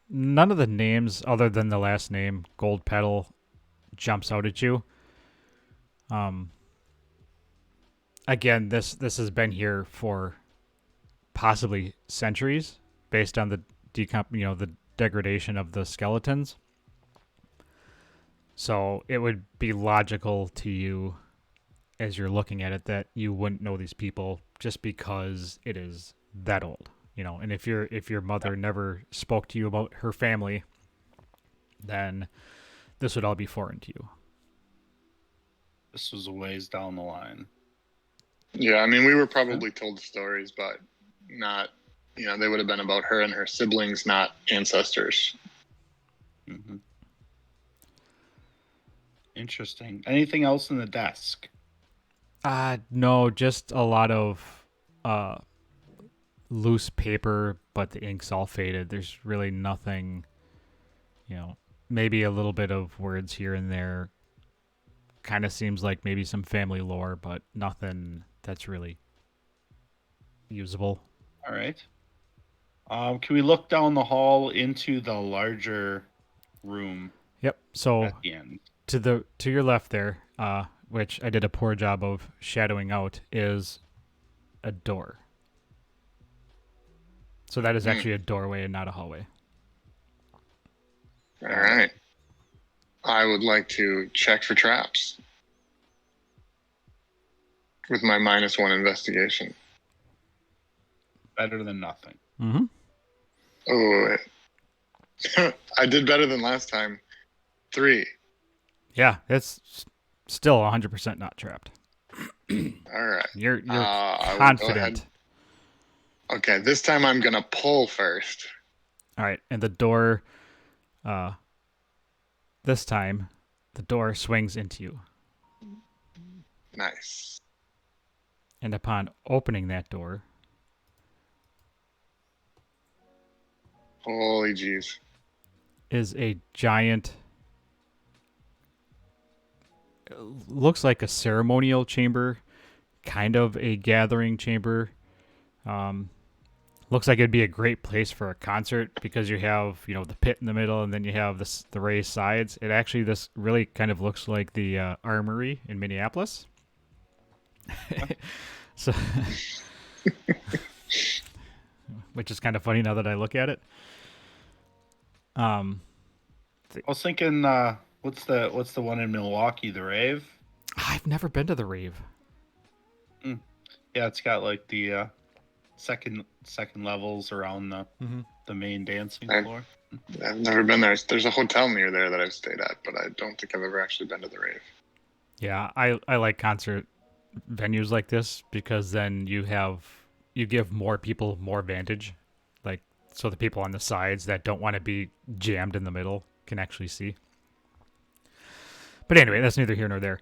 none of the names other than the last name Goldpetal jumps out at you. Again, this has been here for possibly centuries, based on the the degradation of the skeletons. So it would be logical to you, as you're looking at it, that you wouldn't know these people just because it is that old. And if your mother never spoke to you about her family, then this would all be foreign to you. This was a ways down the line. Yeah, I mean, we were probably told stories, but not, they would have been about her and her siblings, not ancestors. Mm-hmm. Interesting. Anything else in the desk? No, just a lot of loose paper, but the ink's all faded. There's really nothing, maybe a little bit of words here and there. Kind of seems like maybe some family lore, but nothing that's really usable. All right. Can we look down the hall into the larger room? Yep. So at the end, to your left there, which I did a poor job of shadowing out, is a door. So that is actually a doorway and not a hallway. All right. I would like to check for traps with my -1 investigation. Better than nothing. Mm-hmm. Oh, I did better than last time. 3. Yeah, it's still 100% not trapped. All right. You're confident. Okay, this time I'm going to pull first. All right, and the door, this time, the door swings into you. Nice. And upon opening that door, holy jeez, is a giant, looks like a ceremonial chamber, kind of a gathering chamber. Looks like it'd be a great place for a concert because you have, the pit in the middle and then you have the raised sides. This really kind of looks like the armory in Minneapolis. So, which is kind of funny now that I look at it. I was thinking, what's the one in Milwaukee, the Rave? I've never been to the Rave. Yeah, it's got like the second levels around the main dancing floor. I've never been there. There's a hotel near there that I've stayed at, but I don't think I've ever actually been to the Rave. Yeah, I like concert venues like this because then you give more people more vantage, like, so the people on the sides that don't want to be jammed in the middle can actually see. But anyway, that's neither here nor there.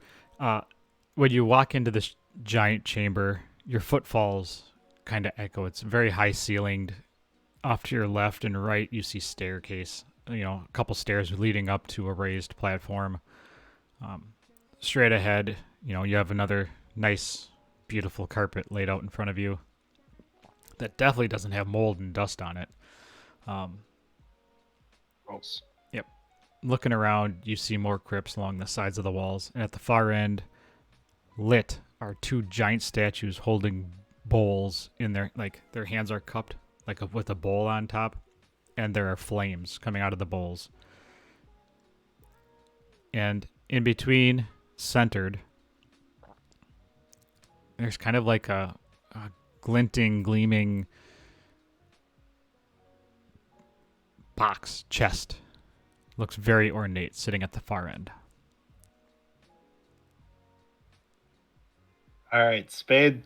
When you walk into this giant chamber, your footfalls kind of echo. It's very high ceilinged. Off to your left and right, you see staircase. A couple stairs leading up to a raised platform. Straight ahead, you have another nice, beautiful carpet laid out in front of you that definitely doesn't have mold and dust on it. Gross. Yep. Looking around, you see more crypts along the sides of the walls, and at the far end, lit, are 2 giant statues holding bowls in their hands are cupped with a bowl on top, and there are flames coming out of the bowls. And in between, centered, there's kind of like a gleaming box chest. Looks very ornate, sitting at the far end. All right, Spade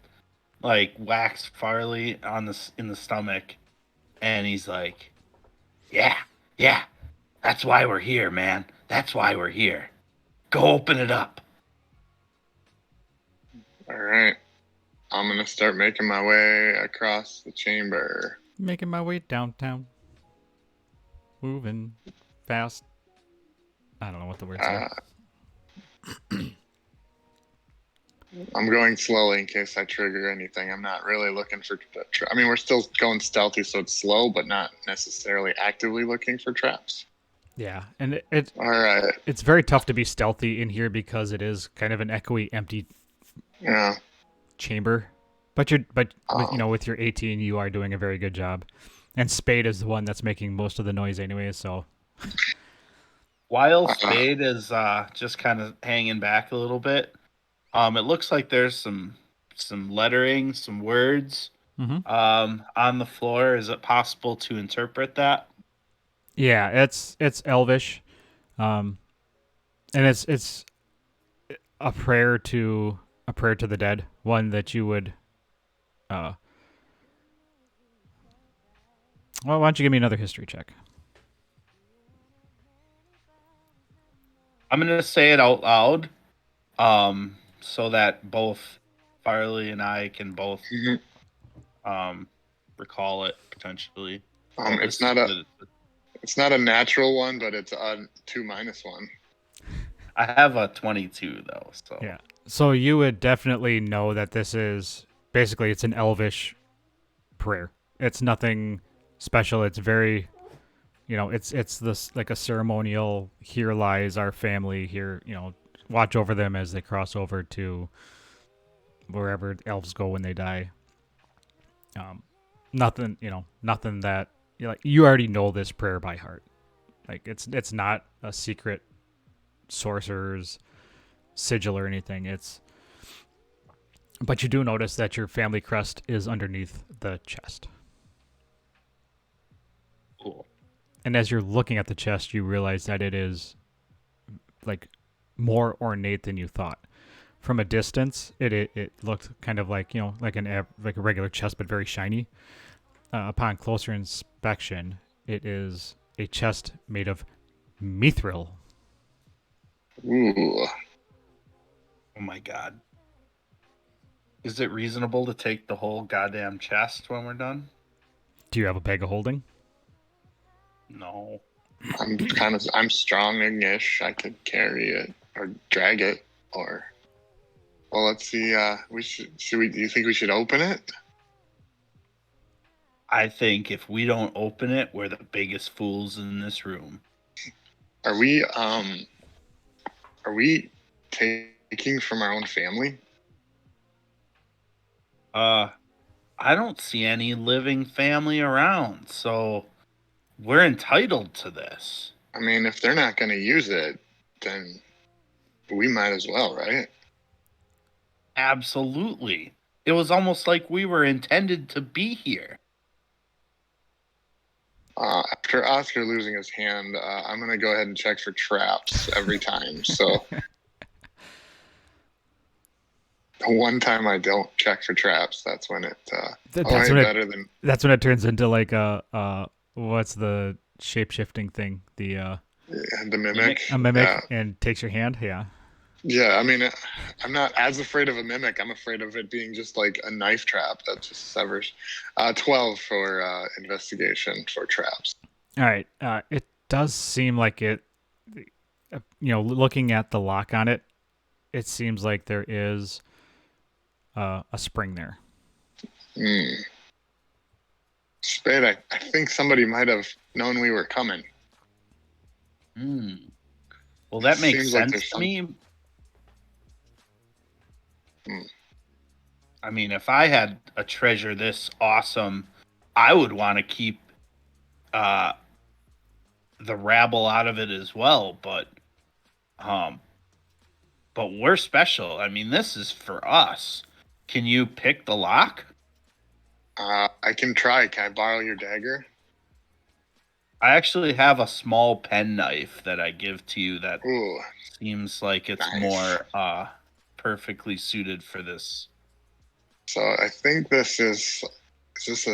whacks Farley in the stomach, and he's like, "Yeah, that's why we're here, man. That's why we're here. Go open it up." All right. I'm going to start making my way across the chamber. Making my way downtown. Moving fast. I don't know what the words are. I'm going slowly in case I trigger anything. I'm not really looking for... I mean, we're still going stealthy, so it's slow, but not necessarily actively looking for traps. Yeah, and All right. It's very tough to be stealthy in here because it is kind of an echoey, empty chamber. But with your 18, you are doing a very good job. And Spade is the one that's making most of the noise anyway, so... While Spade is just kind of hanging back a little bit, it looks like there's some lettering, some words on the floor. Is it possible to interpret that? Yeah, it's Elvish, and it's a prayer to the dead, one that you would. Well, why don't you give me another history check? I'm gonna say it out loud, so that both Farley and I can both recall it potentially. It's not a natural one, but it's a 2-1. I have a 22 though, so yeah. So you would definitely know that this is basically it's an Elvish prayer. It's nothing special. It's very, it's this like a ceremonial. Here lies our family. Here, watch over them as they cross over to wherever elves go when they die. Nothing that you already know this prayer by heart. Like it's not a secret sorcerer's sigil or anything. But you do notice that your family crest is underneath the chest. Cool. And as you're looking at the chest, you realize that it is more ornate than you thought. From a distance, it looked kind of like a regular chest, but very shiny. Upon closer inspection, it is a chest made of mithril. Ooh. Oh my god. Is it reasonable to take the whole goddamn chest when we're done? Do you have a bag of holding? No. I'm strong-ish. I could carry it or drag it or... Well, let's see. Do you think we should open it? I think if we don't open it, we're the biggest fools in this room. Are we taking from our own family? I don't see any living family around, so we're entitled to this. I mean, if they're not going to use it, then we might as well, right? Absolutely. It was almost like we were intended to be here. After Oscar losing his hand, I'm going to go ahead and check for traps every time. So the one time I don't check for traps, that's when it... That's when it turns into like what's the shape-shifting thing? The mimic. A mimic and takes your hand? Yeah. Yeah, I mean, I'm not as afraid of a mimic. I'm afraid of it being just like a knife trap that just severs. 12 for investigation for traps. All right. It does seem like it, looking at the lock on it, it seems like there is a spring there. Spade, I think somebody might have known we were coming. Well, that makes sense to me. I mean, if I had a treasure this awesome, I would want to keep uh, the rabble out of it as well. Um, but we're special. I mean, this is for us. Can you pick the lock? I can try. Can I borrow your dagger? I actually have a small penknife that I give to you that Ooh, seems like it's nice. more perfectly suited for this. So I think this is this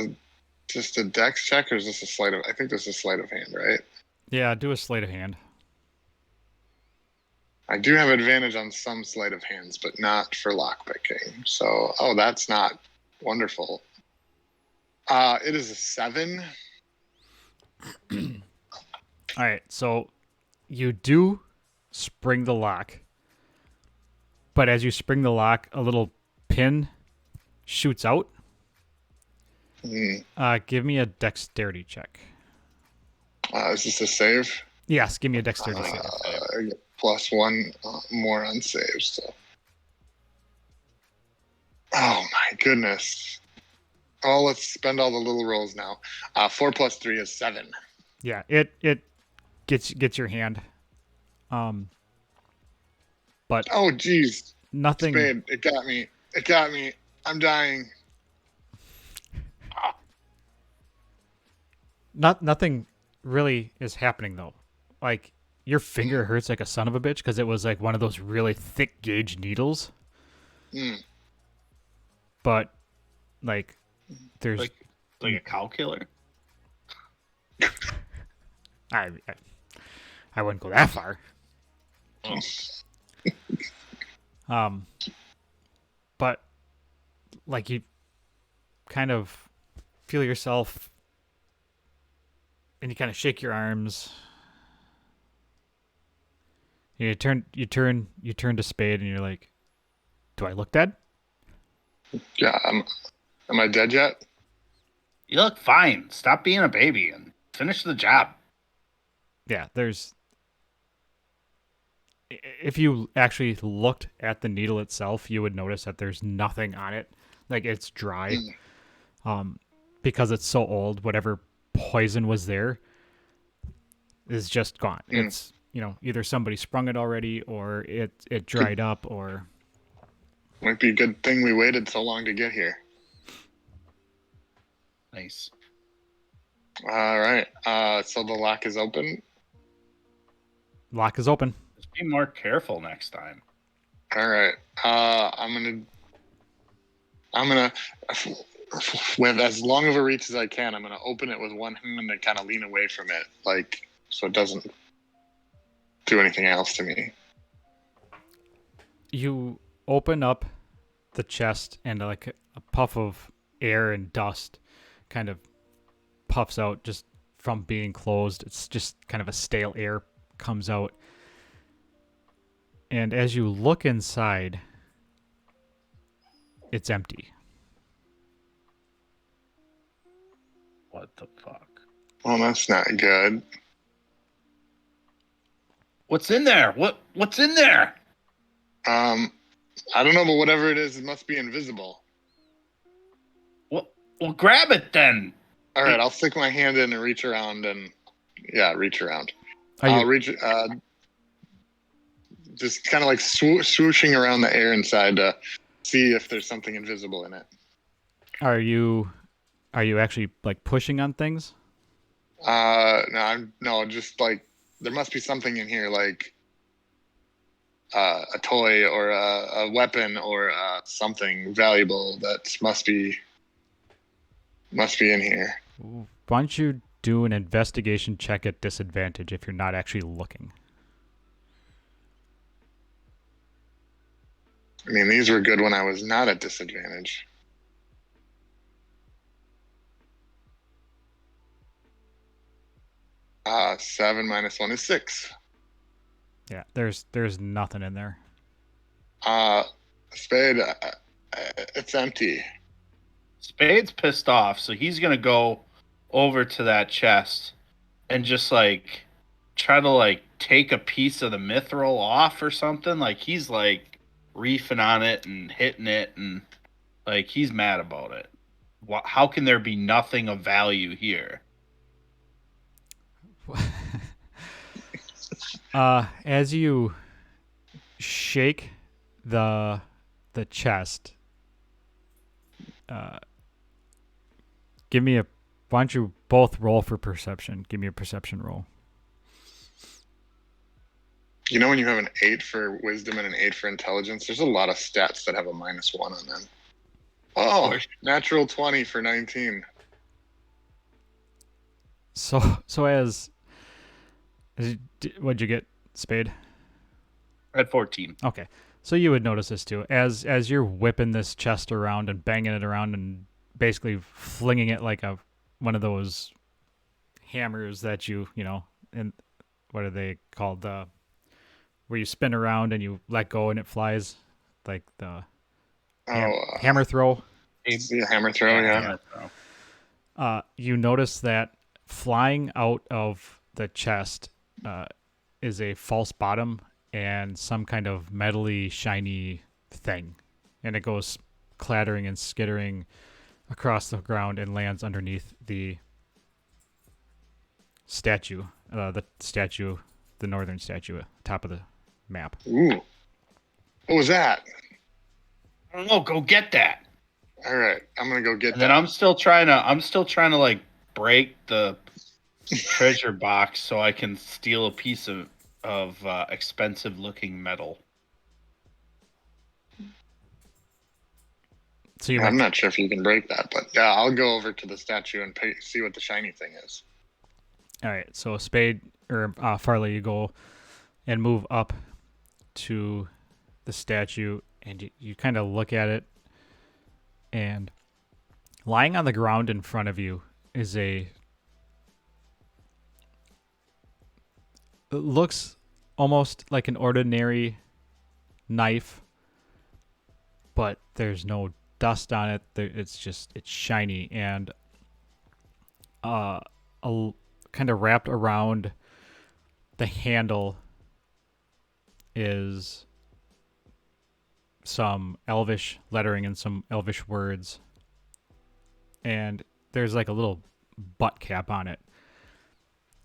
just a dex check, or is this a sleight of? I think this is sleight of hand, right? Yeah, do a sleight of hand. I do have advantage on some sleight of hands, but not for lockpicking. So, oh, that's not wonderful. It is a 7. All right, so you do spring the lock, but as you spring the lock, a little pin shoots out. Give me a dexterity check. Is this a save? Yes, give me a dexterity save. I get +1 more on saves. So. Oh my goodness. Oh, let's spend all the little rolls now. 4 + 3 is 7. Yeah, it gets your hand. But oh geez, nothing. Spade, it got me. It got me. I'm dying. Nothing really is happening though. Like your finger hurts like a son of a bitch because it was like one of those really thick gauge needles. But like there's like a cow killer. I wouldn't go that far. But like you kind of feel yourself and you kind of shake your arms. You turn to Spade and you're like, "Do I look dead?" Yeah, am I dead yet? You look fine. Stop being a baby and finish the job. Yeah, if you actually looked at the needle itself, you would notice that there's nothing on it. Like it's dry. Because it's so old, whatever poison was there is just gone. It's, either somebody sprung it already or it dried up or might be a good thing we waited so long to get here. Nice. All right. So the lock is open. Lock is open. Just be more careful next time. All right. I'm gonna, with as long of a reach as I can, I'm gonna open it with one hand and kind of lean away from it, like so it doesn't do anything else to me. You open up the chest and like a puff of air and dust kind of puffs out just from being closed. It's just kind of a stale air comes out. And as you look inside, it's empty. What the fuck? Well, that's not good. What's in there? What's in there? I don't know, but whatever it is, it must be invisible. Well, grab it then. All right, I'll stick my hand in and reach around reach around. I'll reach, just kind of like swooshing around the air inside to see if there's something invisible in it. Are you actually like pushing on things? No, just like there must be something in here, like a toy or a weapon or something valuable that must be in here. Why don't you do an investigation check at disadvantage if you're not actually looking? I mean, these were good when I was not at disadvantage. Seven minus 1 is 6. Yeah, there's nothing in there. Spade, it's empty. Spade's pissed off, so he's gonna go over to that chest and just like try to like take a piece of the mithril off or something. Like he's like reefing on it and hitting it, and Like, he's mad about it. How can there be nothing of value here? As you shake the chest, give me a. Why don't you both roll for perception? Give me a perception roll. You know when you have an 8 for wisdom and an 8 for intelligence, there's a lot of stats that have a -1 on them. Oh, natural 20 for 19. So as what'd you get, Spade? At 14. Okay, so you would notice this too. As you're whipping this chest around and banging it around and basically flinging it like one of those hammers that you know, and what are they called? Where you spin around and you let go and it flies, like the hammer throw. Yeah, hammer throw. Yeah. Hammer throw. You notice that flying out of the chest is a false bottom and some kind of metally shiny thing, and it goes clattering and skittering across the ground and lands underneath the statue, the northern statue, top of the map. Ooh, what was that? I don't know. Go get that. All right, I'm gonna go get And that. then I'm still trying to like break the treasure box so I can steal a piece of expensive looking metal. So I'm not sure if you can break that, but yeah, I'll go over to the statue and see what the shiny thing is. All right, so Spade or Farley, you go and move up to the statue, and you kind of look at it, and lying on the ground in front of you is it looks almost like an ordinary knife, but there's no dust on it. It's shiny, and kind of wrapped around the handle is some Elvish lettering and some Elvish words, and there's like a little butt cap on it.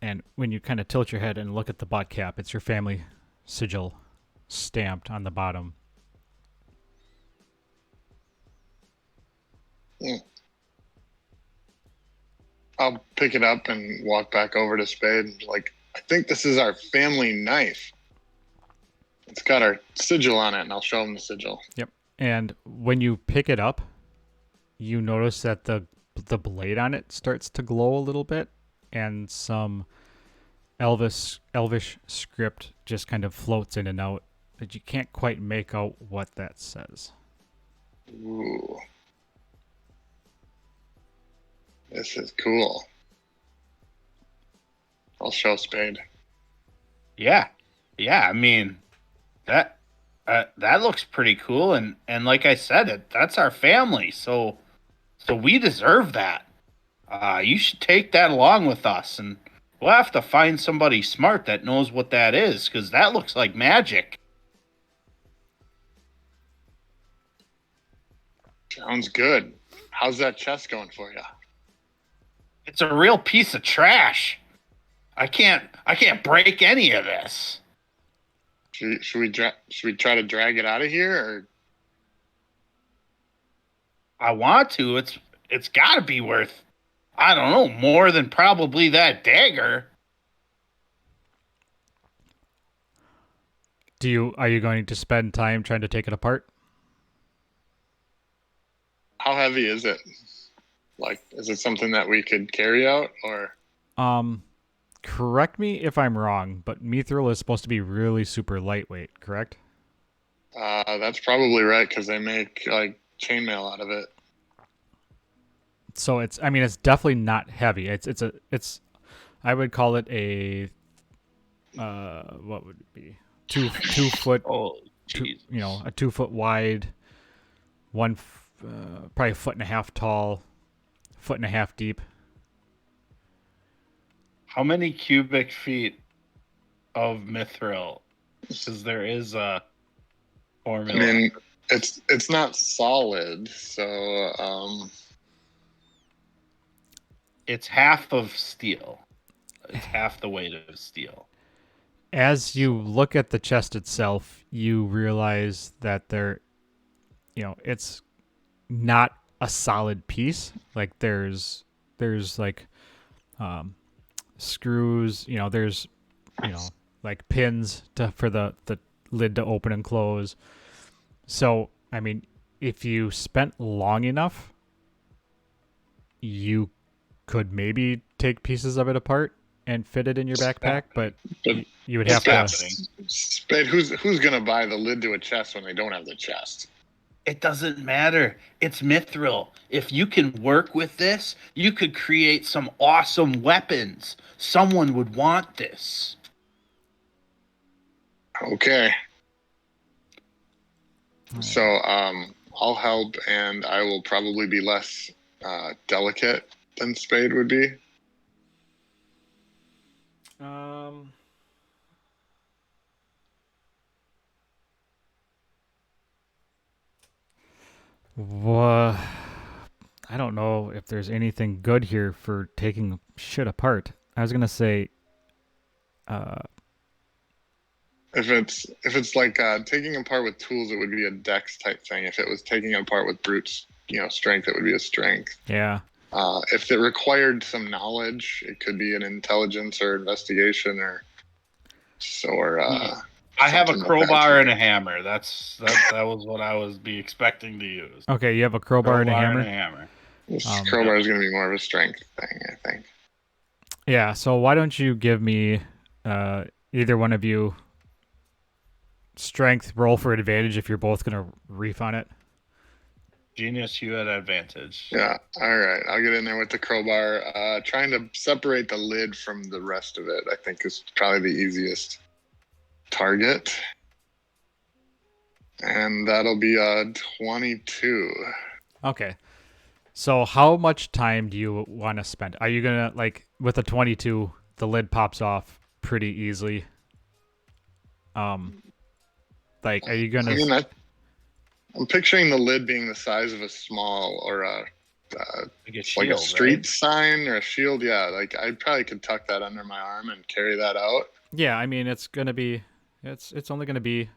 And when you kind of tilt your head and look at the butt cap, it's your family sigil stamped on the bottom. I'll pick it up and walk back over to Spade. Like, I think this is our family knife. It's got our sigil on it, and I'll show him the sigil. Yep. And when you pick it up, you notice that the blade on it starts to glow a little bit, and some Elvish script just kind of floats in and out, but you can't quite make out what that says. Ooh. This is cool. I'll show Spade. Yeah. I mean, that looks pretty cool, and like I said, that's our family, so we deserve that. You should take that along with us, and we'll have to find somebody smart that knows what that is, because that looks like magic. Sounds good. How's that chest going for you? It's a real piece of trash. I can't break any of this. Should we try to drag it out of here, or? I want to. It's got to be worth, I don't know, more than probably that dagger. Are you going to spend time trying to take it apart? How heavy is it? Like, is it something that we could carry out, or? Correct me if I'm wrong, but mithril is supposed to be really super lightweight, correct? That's probably right, because they make like chainmail out of it. So it's definitely not heavy. It's I would call it a what would it be? 2 foot. Oh, jeez. A 2 foot wide, probably 1.5 foot tall, 1.5 foot deep. How many cubic feet of mithril? Because there is a formula. I mean, It's not solid, so It's half of steel. It's half the weight of steel. As you look at the chest itself, you realize that it's not a solid piece. Like there's like screws, there's like pins for the lid to open and close. So, I mean, if you spent long enough, you could maybe take pieces of it apart and fit it in your backpack, but you would have to. Spade, who's gonna buy the lid to a chest when they don't have the chest? It doesn't matter. It's mithril. If you can work with this, you could create some awesome weapons. Someone would want this. Okay. So I'll help, and I will probably be less delicate than Spade would be. Well, I don't know if there's anything good here for taking shit apart. I was gonna say, if it's like taking apart with tools, it would be a dex type thing. If it was taking it apart with brute, strength, it would be a strength. Yeah. If it required some knowledge, it could be an intelligence or investigation or. I have a crowbar and a hammer. That was what I was expecting to use. Okay, you have a crowbar and a hammer. This crowbar is going to be more of a strength thing, I think. Yeah. So why don't you give me either one of you strength roll for advantage if you're both going to reef on it? Genius, you had advantage. Yeah. All right. I'll get in there with the crowbar. Trying to separate the lid from the rest of it, I think, is probably the easiest target. And that'll be 22. Okay. So how much time do you want to spend? Are you going to, like, with a 22, the lid pops off pretty easily? Like, are you going to... I'm picturing the lid being the size of a small or like a street sign or a shield. Yeah, like I probably could tuck that under my arm and carry that out. Yeah, I mean it's only gonna be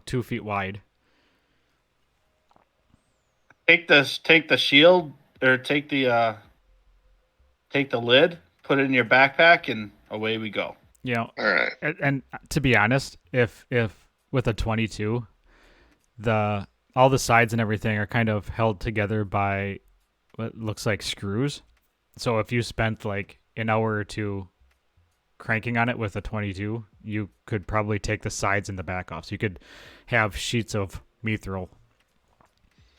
2 feet wide. Take the shield or take the lid, put it in your backpack, and away we go. All right. And to be honest, if with a 22, all the sides and everything are kind of held together by what looks like screws. So if you spent like an hour or two cranking on it with a 22, you could probably take the sides and the back off. So you could have sheets of mithril.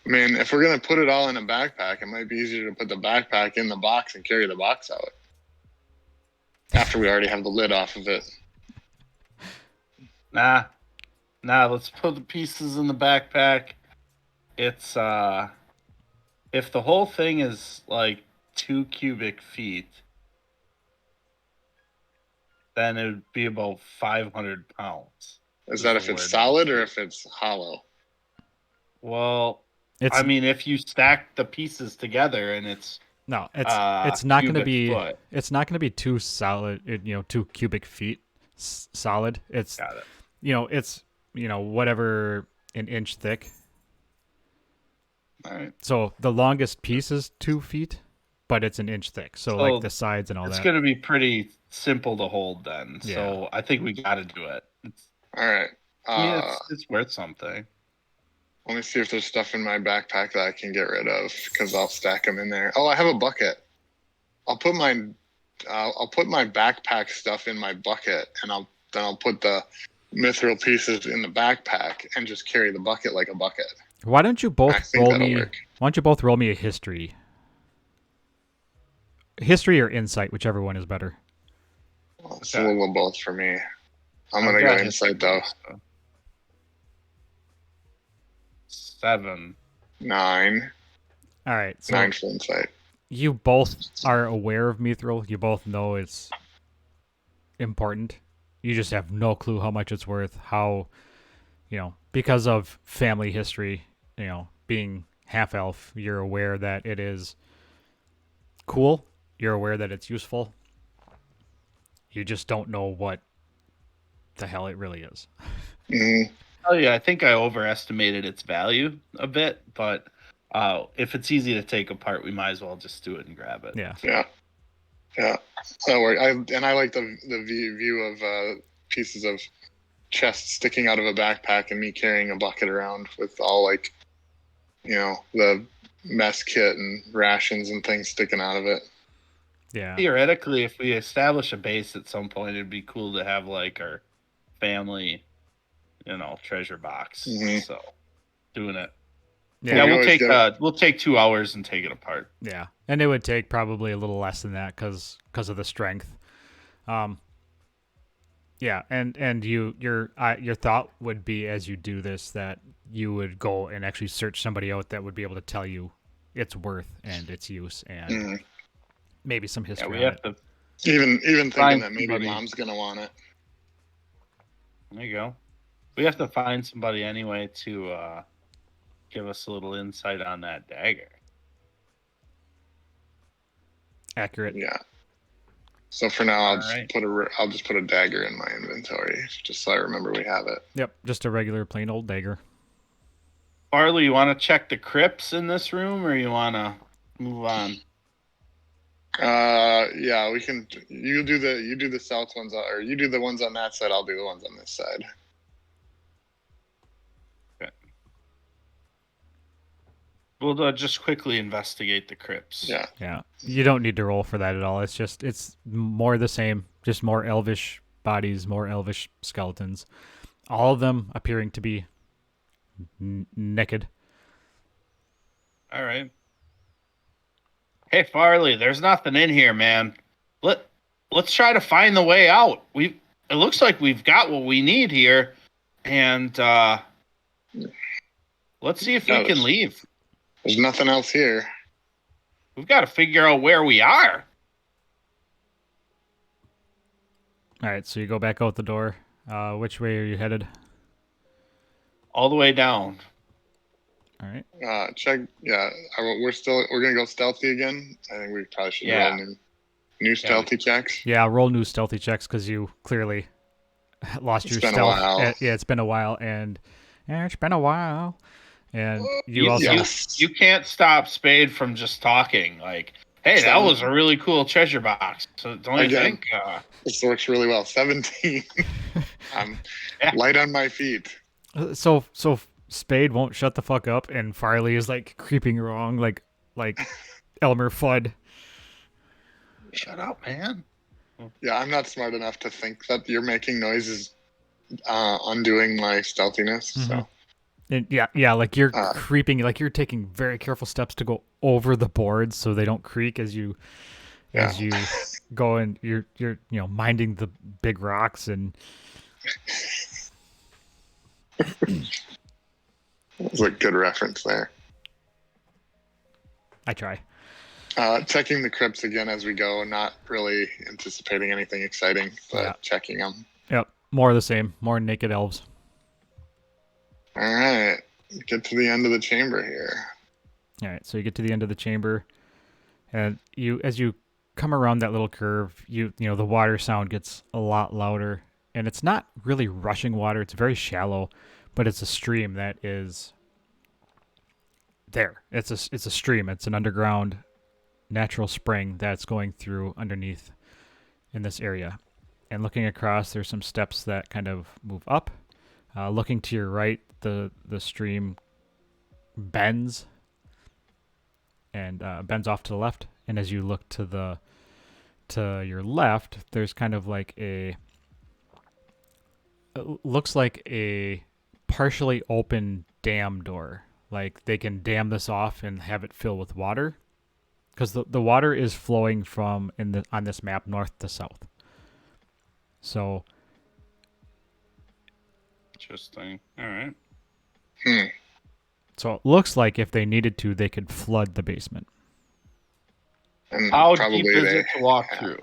I mean, if we're going to put it all in a backpack, it might be easier to put the backpack in the box and carry the box out after we already have the lid off of it. Nah, let's put the pieces in the backpack. It's if the whole thing is like 2 cubic feet, then it would be about 500 pounds. Is that if it's solid or if it's hollow? Well, I mean, if you stack the pieces together and it's it's not going to be foot. It's not going to be too solid. 2 cubic feet solid. It's got it. It's whatever an inch thick. All right. So the longest piece is 2 feet, but it's an inch thick. So like the sides and all it's that. It's going to be pretty simple to hold then. Yeah. So I think we got to do it. All right. I mean, it's worth something. Let me see if there's stuff in my backpack that I can get rid of because I'll stack them in there. Oh, I have a bucket. I'll put my backpack stuff in my bucket, and I'll put the mithril pieces in the backpack and just carry the bucket like a bucket. Why don't you both roll me? Why don't you both roll me a history? History or insight, whichever one is better. Well, it's a little of both for me. I'm gonna go insight though. 7. 9. All right. So 9 for insight. You both are aware of mithril. You both know it's important. You just have no clue how much it's worth, how because of family history, being half elf, you're aware that it is cool. You're aware that it's useful. You just don't know what the hell it really is. Mm-hmm. Oh yeah, I think I overestimated its value a bit, but if it's easy to take apart, we might as well just do it and grab it. Yeah. That worked. I like the view of pieces of chest sticking out of a backpack and me carrying a bucket around with all the mess kit and rations and things sticking out of it. Yeah. Theoretically, if we establish a base at some point, it'd be cool to have like our family, treasure box. Mm-hmm. So doing it. Yeah, we'll take 2 hours and take it apart. Yeah, and it would take probably a little less than that because of the strength. Yeah, and your thought would be as you do this that you would go and actually search somebody out that would be able to tell you its worth and its use and maybe some history. Yeah, we have to even thinking that maybe Mom's gonna want it. There you go. We have to find somebody anyway to give us a little insight on that dagger. Accurate. Yeah. So for now, I'll just put a dagger in my inventory just so I remember we have it. Yep, just a regular plain old dagger. Farley, you want to check the crypts in this room, or you want to move on? Yeah, we can. You do the south ones, or you do the ones on that side. I'll do the ones on this side. Okay. We'll just quickly investigate the crypts. Yeah. Yeah. You don't need to roll for that at all. It's more the same. Just more elvish bodies, more elvish skeletons. All of them appearing to be naked. All right. Hey Farley, there's nothing in here, man. Let's try to find the way out. It looks like we've got what we need here, and let's see if we can leave. There's nothing else here. We've got to figure out where we are. All right, so you go back out the door. Which way are you headed? All the way down. All right. Check. Yeah, we're gonna go stealthy again. I think we probably should roll new stealthy checks. Yeah, roll new stealthy checks because you clearly lost your stealth. A while. Yeah, it's been a while, and it's been a while. And you can't stop Spade from just talking. Like, hey, that was a really cool treasure box. So don't you think? This works really well. 17. I'm light on my feet. So Spade won't shut the fuck up, and Farley is like creeping along like Elmer Fudd. Shut up, man. Yeah, I'm not smart enough to think that you're making noises undoing my stealthiness. Mm-hmm. So. And yeah, like you're creeping, like you're taking very careful steps to go over the boards so they don't creak as you go, and you're minding the big rocks and. That's a good reference there. I try. Checking the crypts again as we go, not really anticipating anything exciting, but checking them. Yep, more of the same, more naked elves. All right, get to the end of the chamber here. All right, so you get to the end of the chamber, and as you come around that little curve, the water sound gets a lot louder, and it's not really rushing water; it's very shallow, but it's a stream that is there. It's a stream. It's an underground natural spring that's going through underneath in this area, and looking across, there's some steps that kind of move up. Looking to your right, the stream bends and bends off to the left. And as you look to your left, there's kind of like it looks like a partially open dam door. Like they can dam this off and have it fill with water, because the water is flowing from on this map north to south. So. Interesting. All right. So it looks like if they needed to, they could flood the basement. And how deep is it to walk through?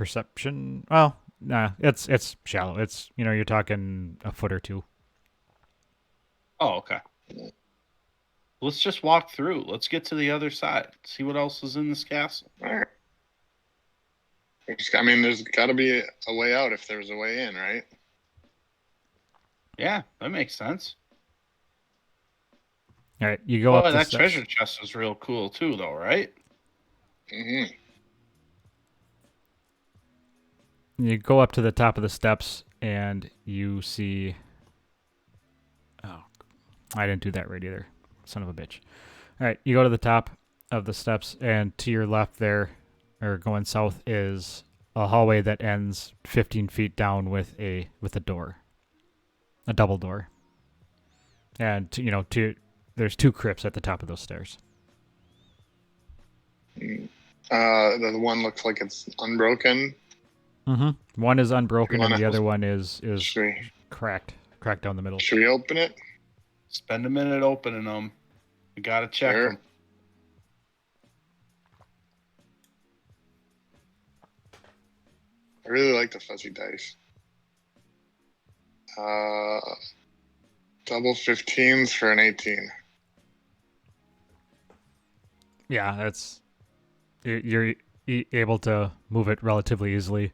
perception. Well, nah, it's shallow. It's you're talking a foot or two. Oh, okay. Let's just walk through. Let's get to the other side. See what else is in this castle. All right. I mean, there's got to be a way out if there's a way in, right? Yeah, that makes sense. All right, you go up the that steps. treasure chest is real cool too, though, right? Mm-hmm. You go up to the top of the steps, and you see. Oh, I didn't do that right either. Son of a bitch. All right, you go to the top of the steps, and to your left there, or going south, is a hallway that ends 15 feet down with a door, a double door, and there's two crypts at the top of those stairs. The one looks like it's unbroken. Mm-hmm. One is unbroken, and the other one is we, cracked down the middle. Should we open it? Spend a minute opening them. We gotta check them. I really like the fuzzy dice. Double 15s for an 18. Yeah, that's you're able to move it relatively easily.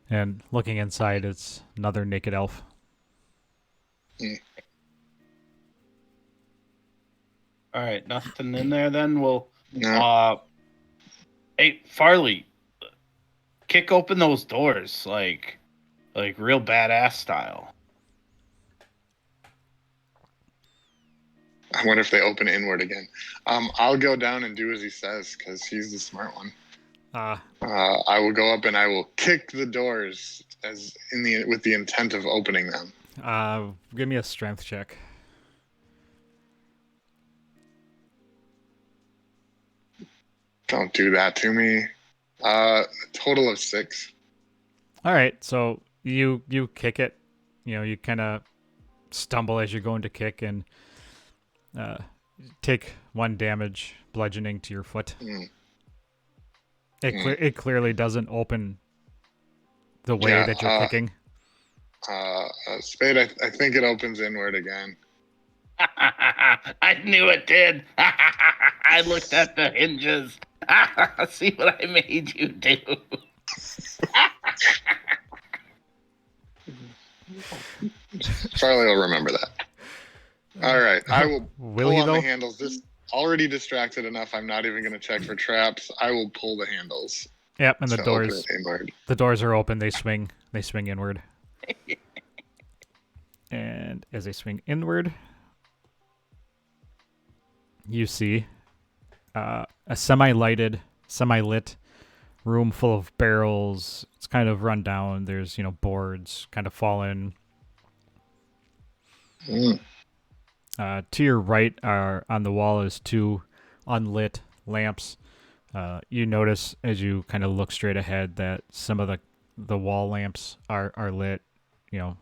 And looking inside, it's another naked elf. All right, nothing in there then. Well, No. Hey, Farley, kick open those doors like real badass style. I wonder if they open inward again. I'll go down and do as he says because he's the smart one. I will go up and I will kick the doors with the intent of opening them. Give me a strength check. Don't do that to me. A total of 6. All right, so you kick it. You kind of stumble as you're going to kick and take 1 damage, bludgeoning to your foot. It clearly doesn't open the way that you're kicking. Spade, I think it opens inward again. I knew it did. I looked at the hinges. See what I made you do. Charlie will remember that. All right, I will pull on the handles. This already distracted enough. I'm not even going to check for traps. I will pull the handles. Yep, and the doors are open. They swing inward. And as they swing inward, you see a semi-lit room full of barrels. It's kind of run down. There's boards kind of fallen. To your right on the wall is 2 unlit lamps. You notice as you kind of look straight ahead that some of the wall lamps are lit.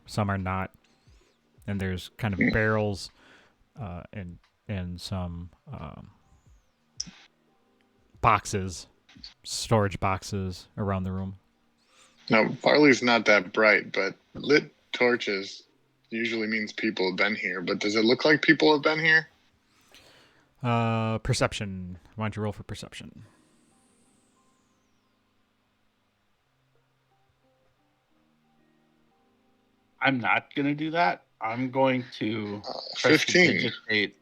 Some are not. And there's kind of barrels and some boxes, storage boxes around the room. Now, Farley's not that bright, but lit torches usually means people have been here. But does it look like people have been here? Perception. Why don't you roll for perception? I'm not going to do that. I'm going to 15. The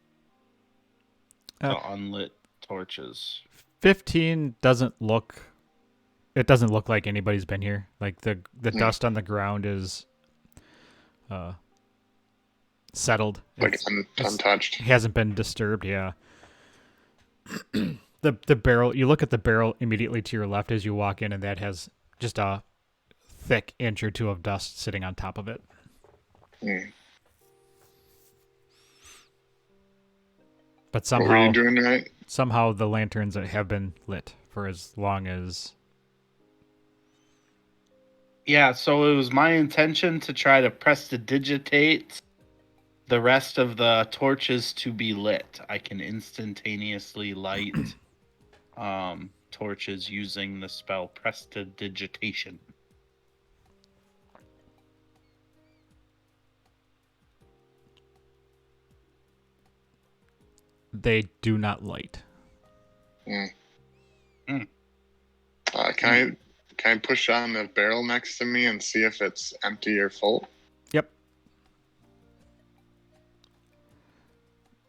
unlit torches. 15 doesn't look like anybody's been here. Like the dust on the ground is settled. Like untouched. It hasn't been disturbed, yeah. The barrel, you look at the barrel immediately to your left as you walk in, and that has just a thick inch or 2 of dust sitting on top of it. But somehow, what were you doing tonight? Somehow the lanterns have been lit for as long as... Yeah, so it was my intention to try to prestidigitate the rest of the torches to be lit. I can instantaneously light torches using the spell Prestidigitation. They do not light. Can I push on the barrel next to me and see if it's empty or full? Yep.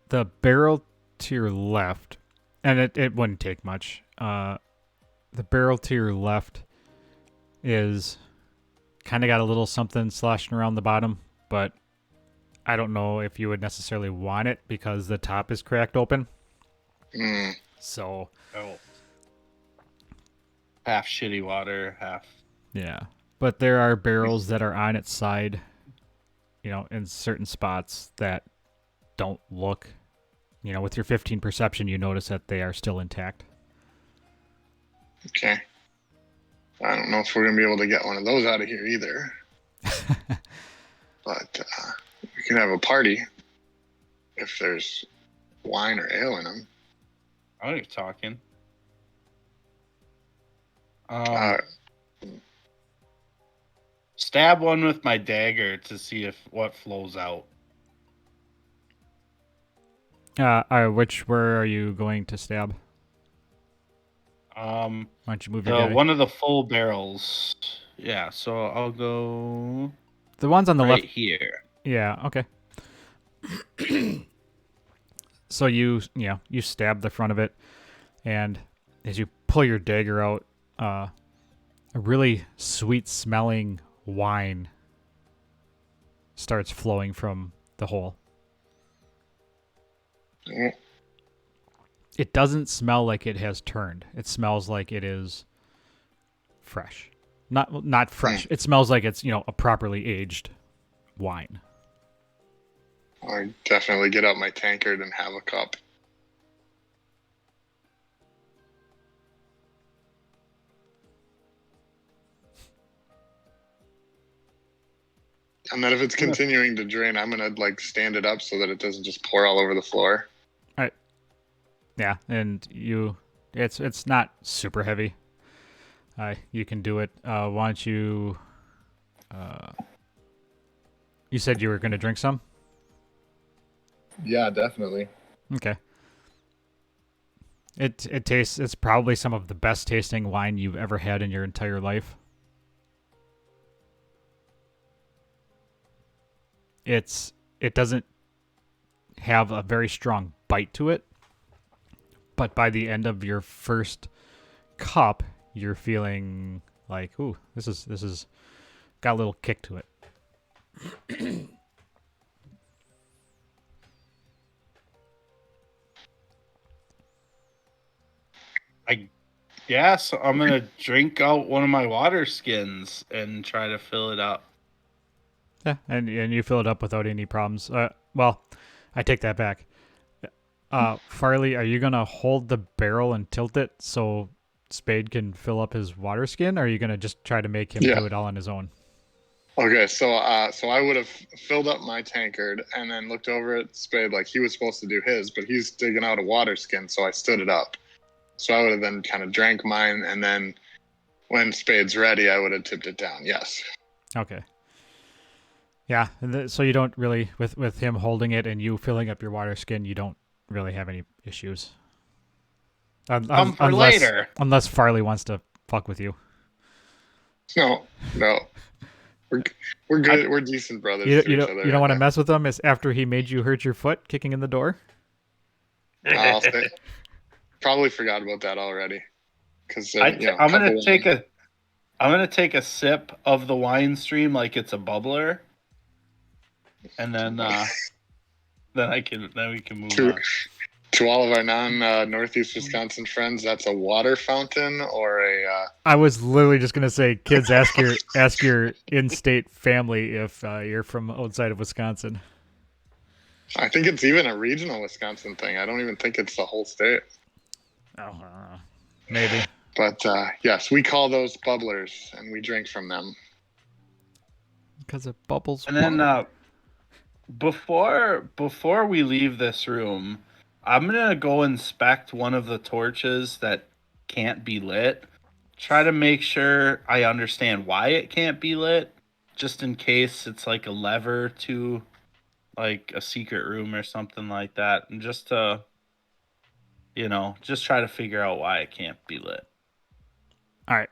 The barrel to your left, and it wouldn't take much. The barrel to your left is kind of got a little something sloshing around the bottom, but I don't know if you would necessarily want it because the top is cracked open. So, half shitty water, half. Yeah, but there are barrels that are on its side, in certain spots that don't look. With your 15 perception, you notice that they are still intact. Okay. I don't know if we're going to be able to get one of those out of here either. But we can have a party if there's wine or ale in them. I know you're talking. Stab one with my dagger to see what flows out. Where are you going to stab? Why don't you move your guy? One of the full barrels. Yeah, so I'll go. The ones on the right left here. Yeah. Okay. So you stab the front of it, and as you pull your dagger out, a really sweet-smelling wine starts flowing from the hole. It doesn't smell like it has turned. It smells like it is fresh. Not fresh. It smells like it's, a properly aged wine. I definitely get out my tankard and have a cup. And then if it's continuing to drain, I'm going to stand it up so that it doesn't just pour all over the floor. All right. Yeah, and it's not super heavy. You can do it. Why don't you... you said you were going to drink some? Yeah, definitely. Okay. It tastes... It's probably some of the best tasting wine you've ever had in your entire life. It doesn't have a very strong bite to it, but by the end of your first cup, you're feeling like, ooh, this is got a little kick to it. I guess I'm gonna drink out one of my water skins and try to fill it up. Yeah, and you fill it up without any problems. Well, I take that back. Farley, are you gonna hold the barrel and tilt it so Spade can fill up his water skin, or are you gonna just try to make him do it all on his own? Okay, so I would have filled up my tankard and then looked over at Spade like he was supposed to do his, but he's digging out a water skin, so I stood it up. So I would have then kind of drank mine, and then when Spade's ready, I would have tipped it down. Yes. Okay. Yeah, so you don't really, with him holding it and you filling up your water skin, you don't really have any issues. Later. Unless Farley wants to fuck with you. No. We're good. We're decent brothers. You don't want to mess with him after he made you hurt your foot kicking in the door? I'll say, probably forgot about that already. Because I'm gonna take a sip of the wine stream like it's a bubbler, and then we can move on. To all of our non-Northeast Wisconsin friends, that's a water fountain or a... I was literally just going to say, kids, ask your in-state family if you're from outside of Wisconsin. I think it's even a regional Wisconsin thing. I don't even think it's the whole state. Oh, maybe. But yes, we call those bubblers, and we drink from them. Because it bubbles. And then before we leave this room, I'm gonna go inspect one of the torches that can't be lit, try to make sure I understand why it can't be lit, just in case it's like a lever to like a secret room or something like that, and just to, just try to figure out why it can't be lit. All right.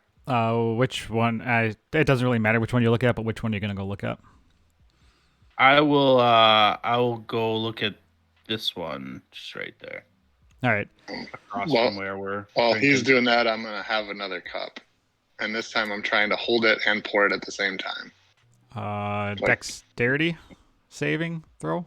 Which one? It doesn't really matter which one you look at, but which one you're gonna go look at? I will go look at this one just right there. All right. Across from where we're While drinking. he's doing that, I'm gonna have another cup, and this time I'm trying to hold it and pour it at the same time. Dexterity saving throw.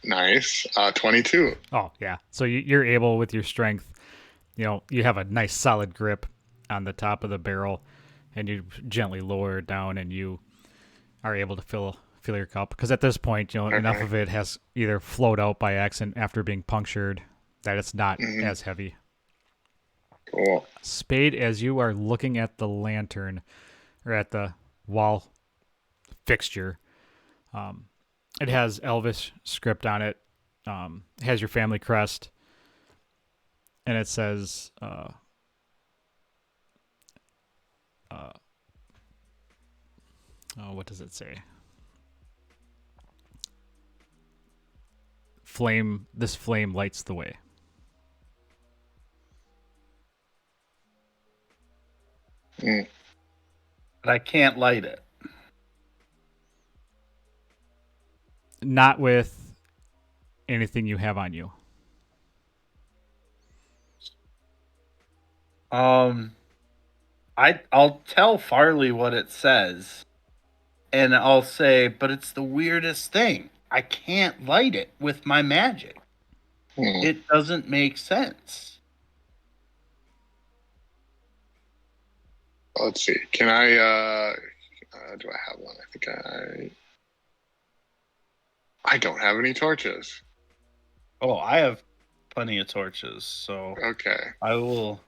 Nice. 22. Oh yeah. So you're able with your strength. You have a nice solid grip on the top of the barrel, and you gently lower it down, and you are able to fill your cup. Because at this point, enough of it has either flowed out by accident after being punctured that it's not as heavy. Cool. Spade, as you are looking at the lantern or at the wall fixture, it has Elvis script on it. It has your family crest, and it says what does it say? This flame lights the way. But I can't light it. Not with anything you have on you. I'll tell Farley what it says, and I'll say, but it's the weirdest thing. I can't light it with my magic. It doesn't make sense. Let's see. Can I? Do I have one? I think I don't have any torches. Oh, I have plenty of torches, so Okay. I will.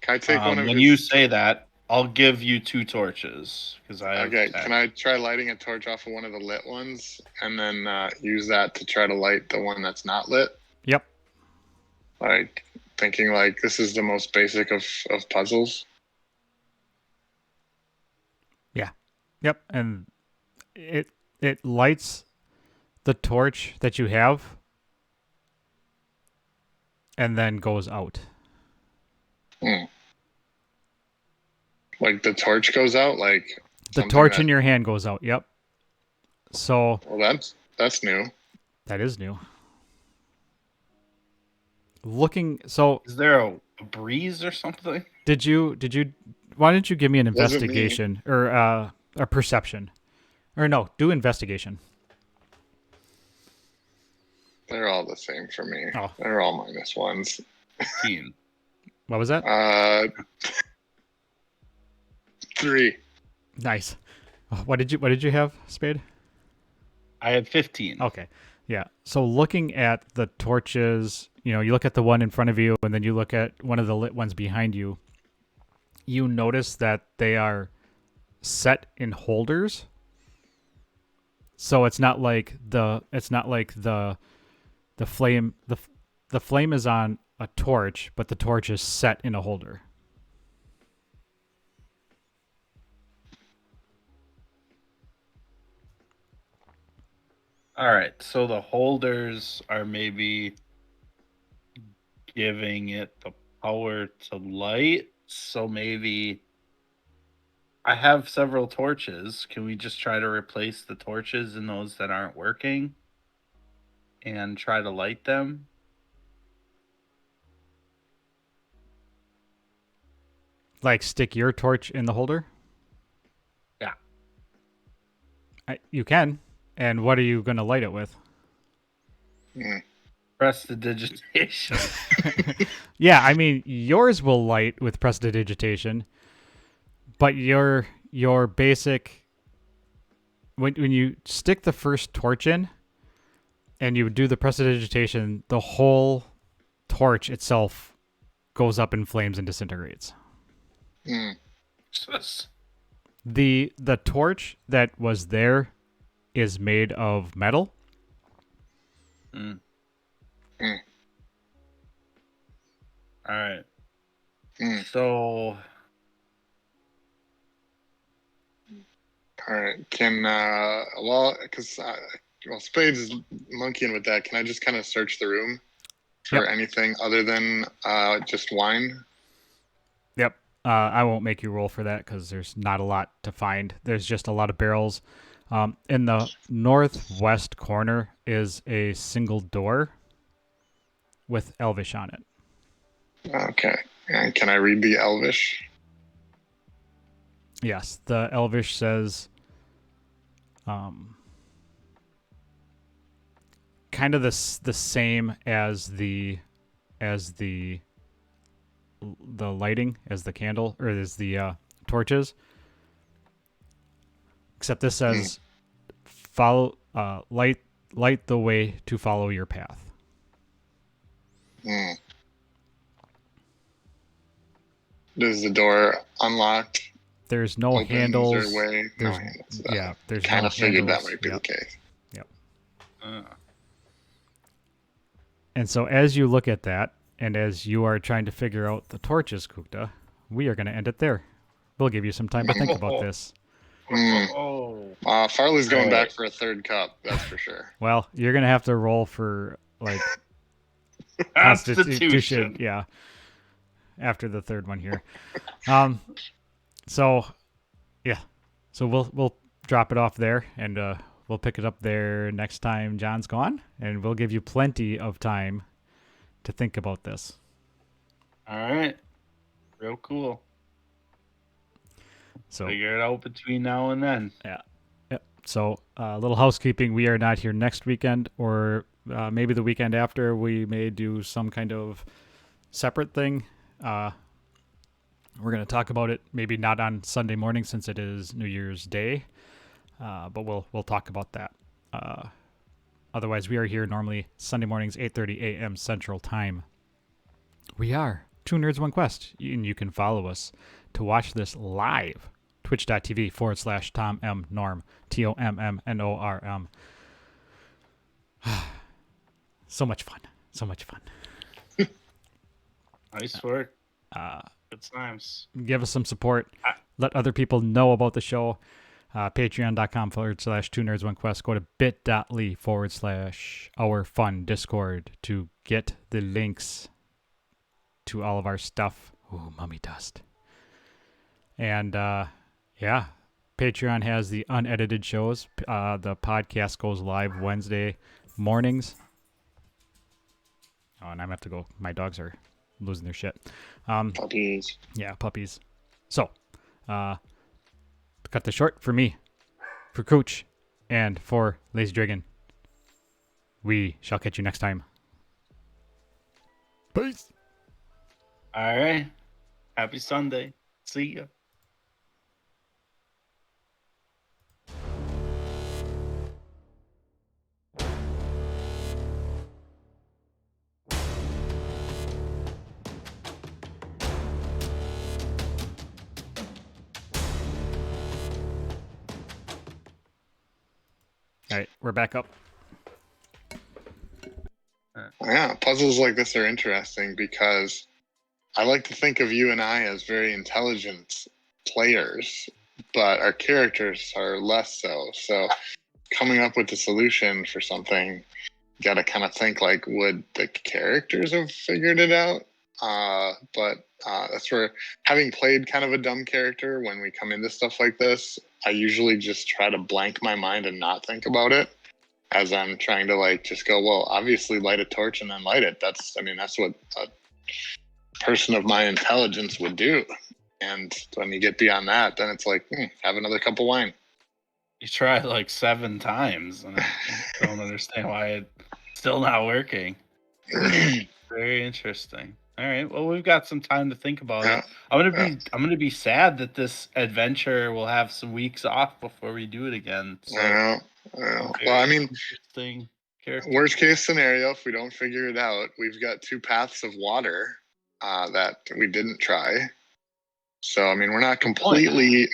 Can I take one of when his... you say that, I'll give you 2 torches because I have Okay. Can I try lighting a torch off of one of the lit ones and then use that to try to light the one that's not lit? Yep. Like thinking like this is the most basic of puzzles. Yeah. Yep. And it lights the torch that you have and then goes out. Like the torch goes out, like the torch in your hand goes out. Yep. So well, that's new. That is new. So is there a breeze or something? Did you why didn't you give me an investigation or a perception? Or no, do investigation. They're all the same for me. Oh. They're all -1s. 15. What was that? 3. Nice. What did you have, Spade? I had 15. Okay. Yeah. So looking at the torches, you look at the one in front of you and then you look at one of the lit ones behind you. You notice that they are set in holders. So it's not like the flame the flame is on a torch, but the torch is set in a holder. All right, so the holders are maybe giving it the power to light. So maybe I have several torches. Can we just try to replace the torches in those that aren't working and try to light them? Like stick your torch in the holder? Yeah. You can. And what are you going to light it with? Prestidigitation. Yeah, I mean, yours will light with prestidigitation, but your basic when you stick the first torch in and you do the prestidigitation, the whole torch itself goes up in flames and disintegrates. The torch that was there is made of metal. Mm. All right. So. All right. Because Spade's monkeying with that. Can I just kind of search the room for anything other than just wine? Yep. I won't make you roll for that because there's not a lot to find. There's just a lot of barrels. In the northwest corner is a single door with Elvish on it. Okay. And can I read the Elvish? Yes, the Elvish says, kind of the same as the lighting, as the candle, or as the torches. Except this says, follow, light the way to follow your path. Is the door unlocked? There's no handles. No handles. Yeah, there's kind no of figured handles. that might be the case. Yep. Uh. And so as you look at that, and as you are trying to figure out the torches, Kukta, we are going to end it there. We'll give you some time to think about this. Farley's going back for a third cup, that's for sure. Well, you're going to have to roll for, like, Constitution. Yeah. After the third one here. So, yeah. So we'll drop it off there, and we'll pick it up there next time John's gone, and we'll give you plenty of time to think about this. All right. Real cool. So figure it out between now and then. Yeah. Yep. So a little housekeeping. We are not here next weekend, or maybe the weekend after. We may do some kind of separate thing. We're going to talk about it, maybe not on Sunday morning since it is New Year's Day, but we'll talk about that. Otherwise, we are here normally Sunday mornings, 8:30 a.m. Central Time. We are Two Nerds, One Quest, and you can follow us to watch this live, twitch.tv/Tom M. Norm, TOMMNORM. So much fun. So much fun. Nice work. Good times. Give us some support. Let other people know about the show. Patreon.com/Two Nerds, One Quest. Go to bit.ly/Our Fun Discord to get the links to all of our stuff. Ooh, mummy dust. And yeah, Patreon has the unedited shows. The podcast goes live Wednesday mornings. Oh, and I'm going to have to go. My dogs are losing their shit. Puppies. Yeah, puppies. So, to cut this short, for me, for Cooch, and for Lazy Dragon, we shall catch you next time. Peace. All right. Happy Sunday. See ya. All right, we're back up. Yeah, puzzles like this are interesting because I like to think of you and I as very intelligent players, but our characters are less so. So coming up with a solution for something, you got to kind of think like, would the characters have figured it out? But that's where, having played kind of a dumb character, when we come into stuff like this, I usually just try to blank my mind and not think about it, as I'm trying to like just go, well, obviously light a torch and then light it. That's what a person of my intelligence would do. And when you get beyond that, then it's like, have another cup of wine. You tried like 7 times, and I don't understand why it's still not working. Very interesting. All right. Well, we've got some time to think about it. I'm gonna be sad that this adventure will have some weeks off before we do it again. So, I know. Well, I mean, worst case scenario, if we don't figure it out, we've got 2 paths of water that we didn't try. So I mean, we're not completely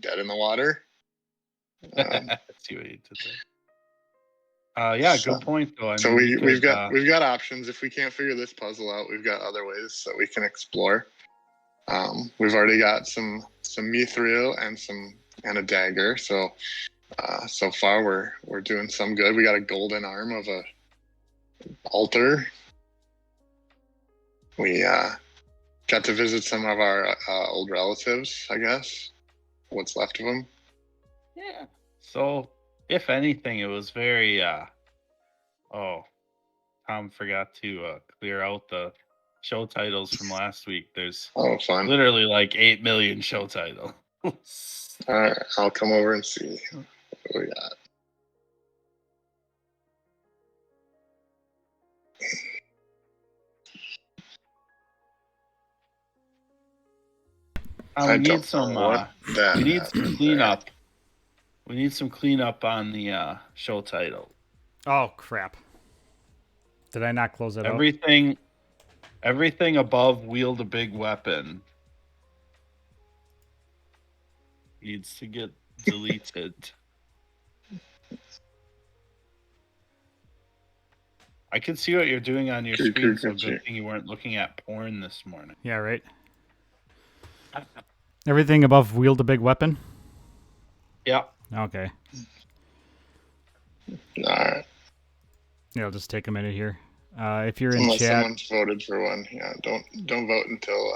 dead in the water. See what you did there. Yeah, good point though. I So mean, we've got options. If we can't figure this puzzle out, we've got other ways that we can explore. We've already got some mithril and a dagger. So so far we're doing some good. We got a golden arm of a altar. We got to visit some of our old relatives, I guess. What's left of them. Yeah. So, if anything, it was very. Tom forgot to clear out the show titles from last week. There's fun. Literally like 8 million show titles. All right, I'll come over and see what we got. We need some cleanup. We need some cleanup on the show title. Oh crap! Did I not close it out? Everything above wield a big weapon needs to get deleted. I can see what you're doing on your screen, so good thing you weren't looking at porn this morning. Yeah, right. Everything above wield a big weapon? Yeah. Okay. All right. Yeah, it'll just take a minute here. If you're in Unless chat, someone's voted for one, yeah, don't vote until.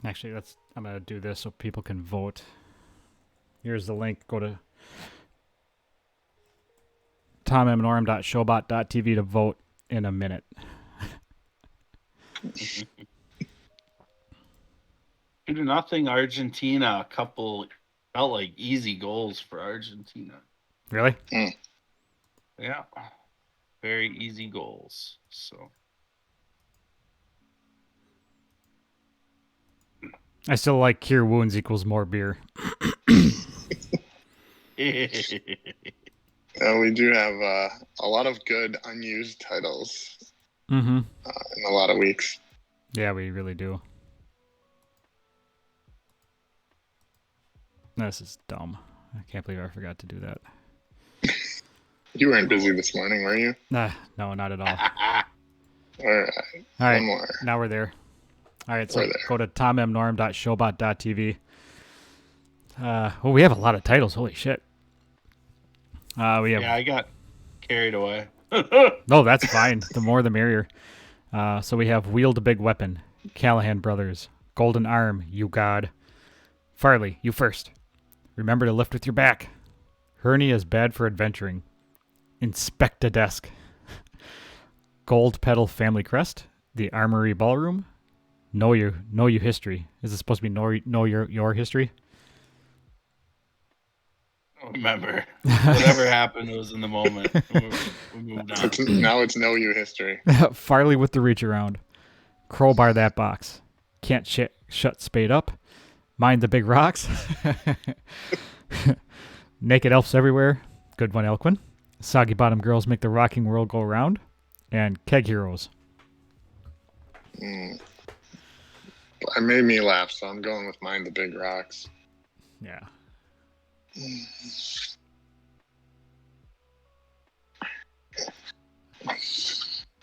Actually, I'm gonna do this so people can vote. Here's the link. Go to tommnorm.showbot.tv to vote in a minute. Due to nothing, Argentina. A couple felt like easy goals for Argentina. Really? Yeah, very easy goals. So I still like cure wounds equals more beer. We do have a lot of good unused titles in a lot of weeks. Yeah, we really do. This is dumb. I can't believe I forgot to do that. You weren't busy this morning, were you? No, not at all. All right. One more. Now we're there. All right, so go to tommnorm.showbot.tv. We have a lot of titles. Holy shit. I got carried away. No, that's fine. The more the merrier. So we have Wield a Big Weapon, Callahan Brothers, Golden Arm, You God. Farley, you first. Remember to lift with your back. Hernia is bad for adventuring. Inspect a desk. Gold Pedal Family Crest, The Armory Ballroom. Know you history. Is it supposed to be know your history? Remember, whatever happened was in the moment. We moved on. Now it's know you history. Farley with the reach around. Crowbar that box. Can't shut Spade up. Mind the big rocks. Naked elves everywhere. Good one, Elquin. Soggy bottom girls make the rocking world go round. And keg heroes. It made me laugh, so I'm going with Mind the Big Rocks. Yeah.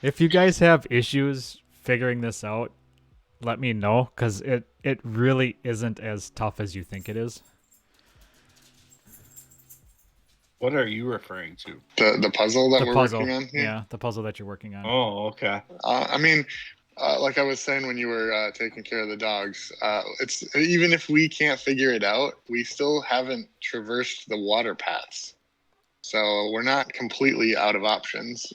If you guys have issues figuring this out, let me know, because it really isn't as tough as you think it is. What are you referring to? The puzzle that we're working on here? Yeah, the puzzle that you're working on. Oh, okay. I mean, like I was saying when you were taking care of the dogs, it's even if we can't figure it out, we still haven't traversed the water paths. So we're not completely out of options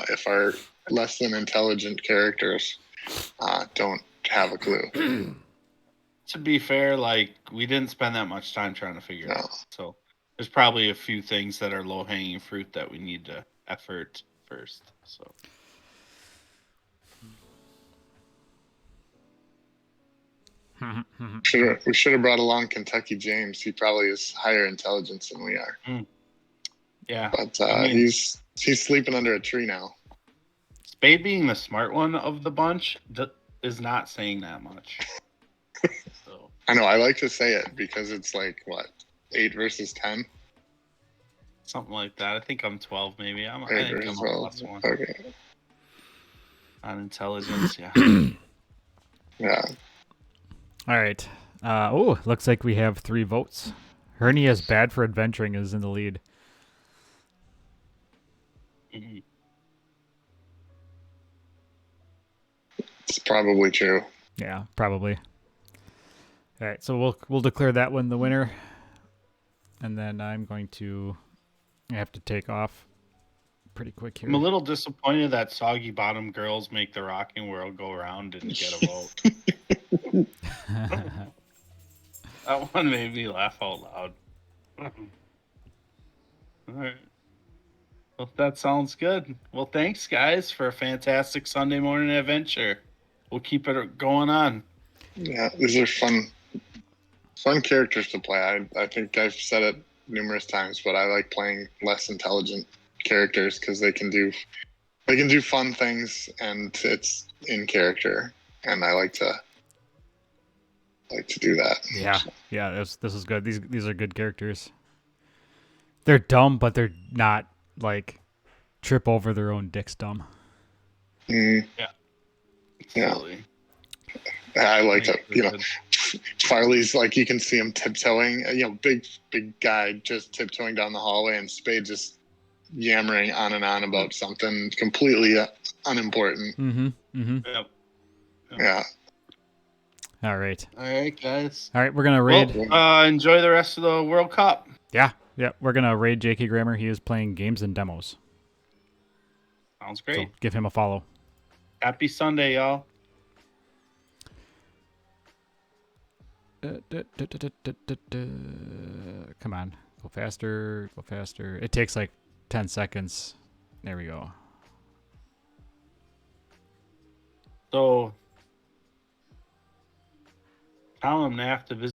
if our less than intelligent characters don't have a clue. To be fair, like, we didn't spend that much time trying to figure it out. So there's probably a few things that are low-hanging fruit that we need to effort first. So we should have brought along Kentucky James. He probably is higher intelligence than we are. Yeah, but he's sleeping under a tree now. Spade being the smart one of the bunch is not saying that much. So I know. I like to say it because it's like, what, 8 versus 10? Something like that. I think I'm 12, maybe. I 8 think versus I'm a 12. +1 Okay. on intelligence. Yeah. Yeah. All right. Looks like we have 3 votes. Hernia is bad for adventuring is in the lead. Mhm. It's probably true. Yeah, probably. All right, so we'll declare that one the winner, and then I'm going to have to take off pretty quick here. I'm a little disappointed that Soggy Bottom Girls Make the Rocking World Go Round didn't get a vote. That one made me laugh out loud. All right. Well, that sounds good. Well, thanks, guys, for a fantastic Sunday morning adventure. We'll keep it going on. Yeah, these are fun characters to play. I think I've said it numerous times, but I like playing less intelligent characters because they can do fun things and it's in character, and I like to do that. Yeah. This is good. These are good characters. They're dumb, but they're not like trip over their own dicks dumb. Yeah. Absolutely. I like to, Farley's like, you can see him tiptoeing, big guy just tiptoeing down the hallway, and Spade just yammering on and on about something completely unimportant. Yep. Yeah. All right, guys. All right, we're gonna raid. Well, enjoy the rest of the World Cup. Yeah, we're gonna raid J.K. Grammer. He is playing games and demos. Sounds great. So give him a follow. Happy Sunday, y'all. Come on, go faster, go faster. It takes like 10 seconds. There we go. So, tell him to have to visit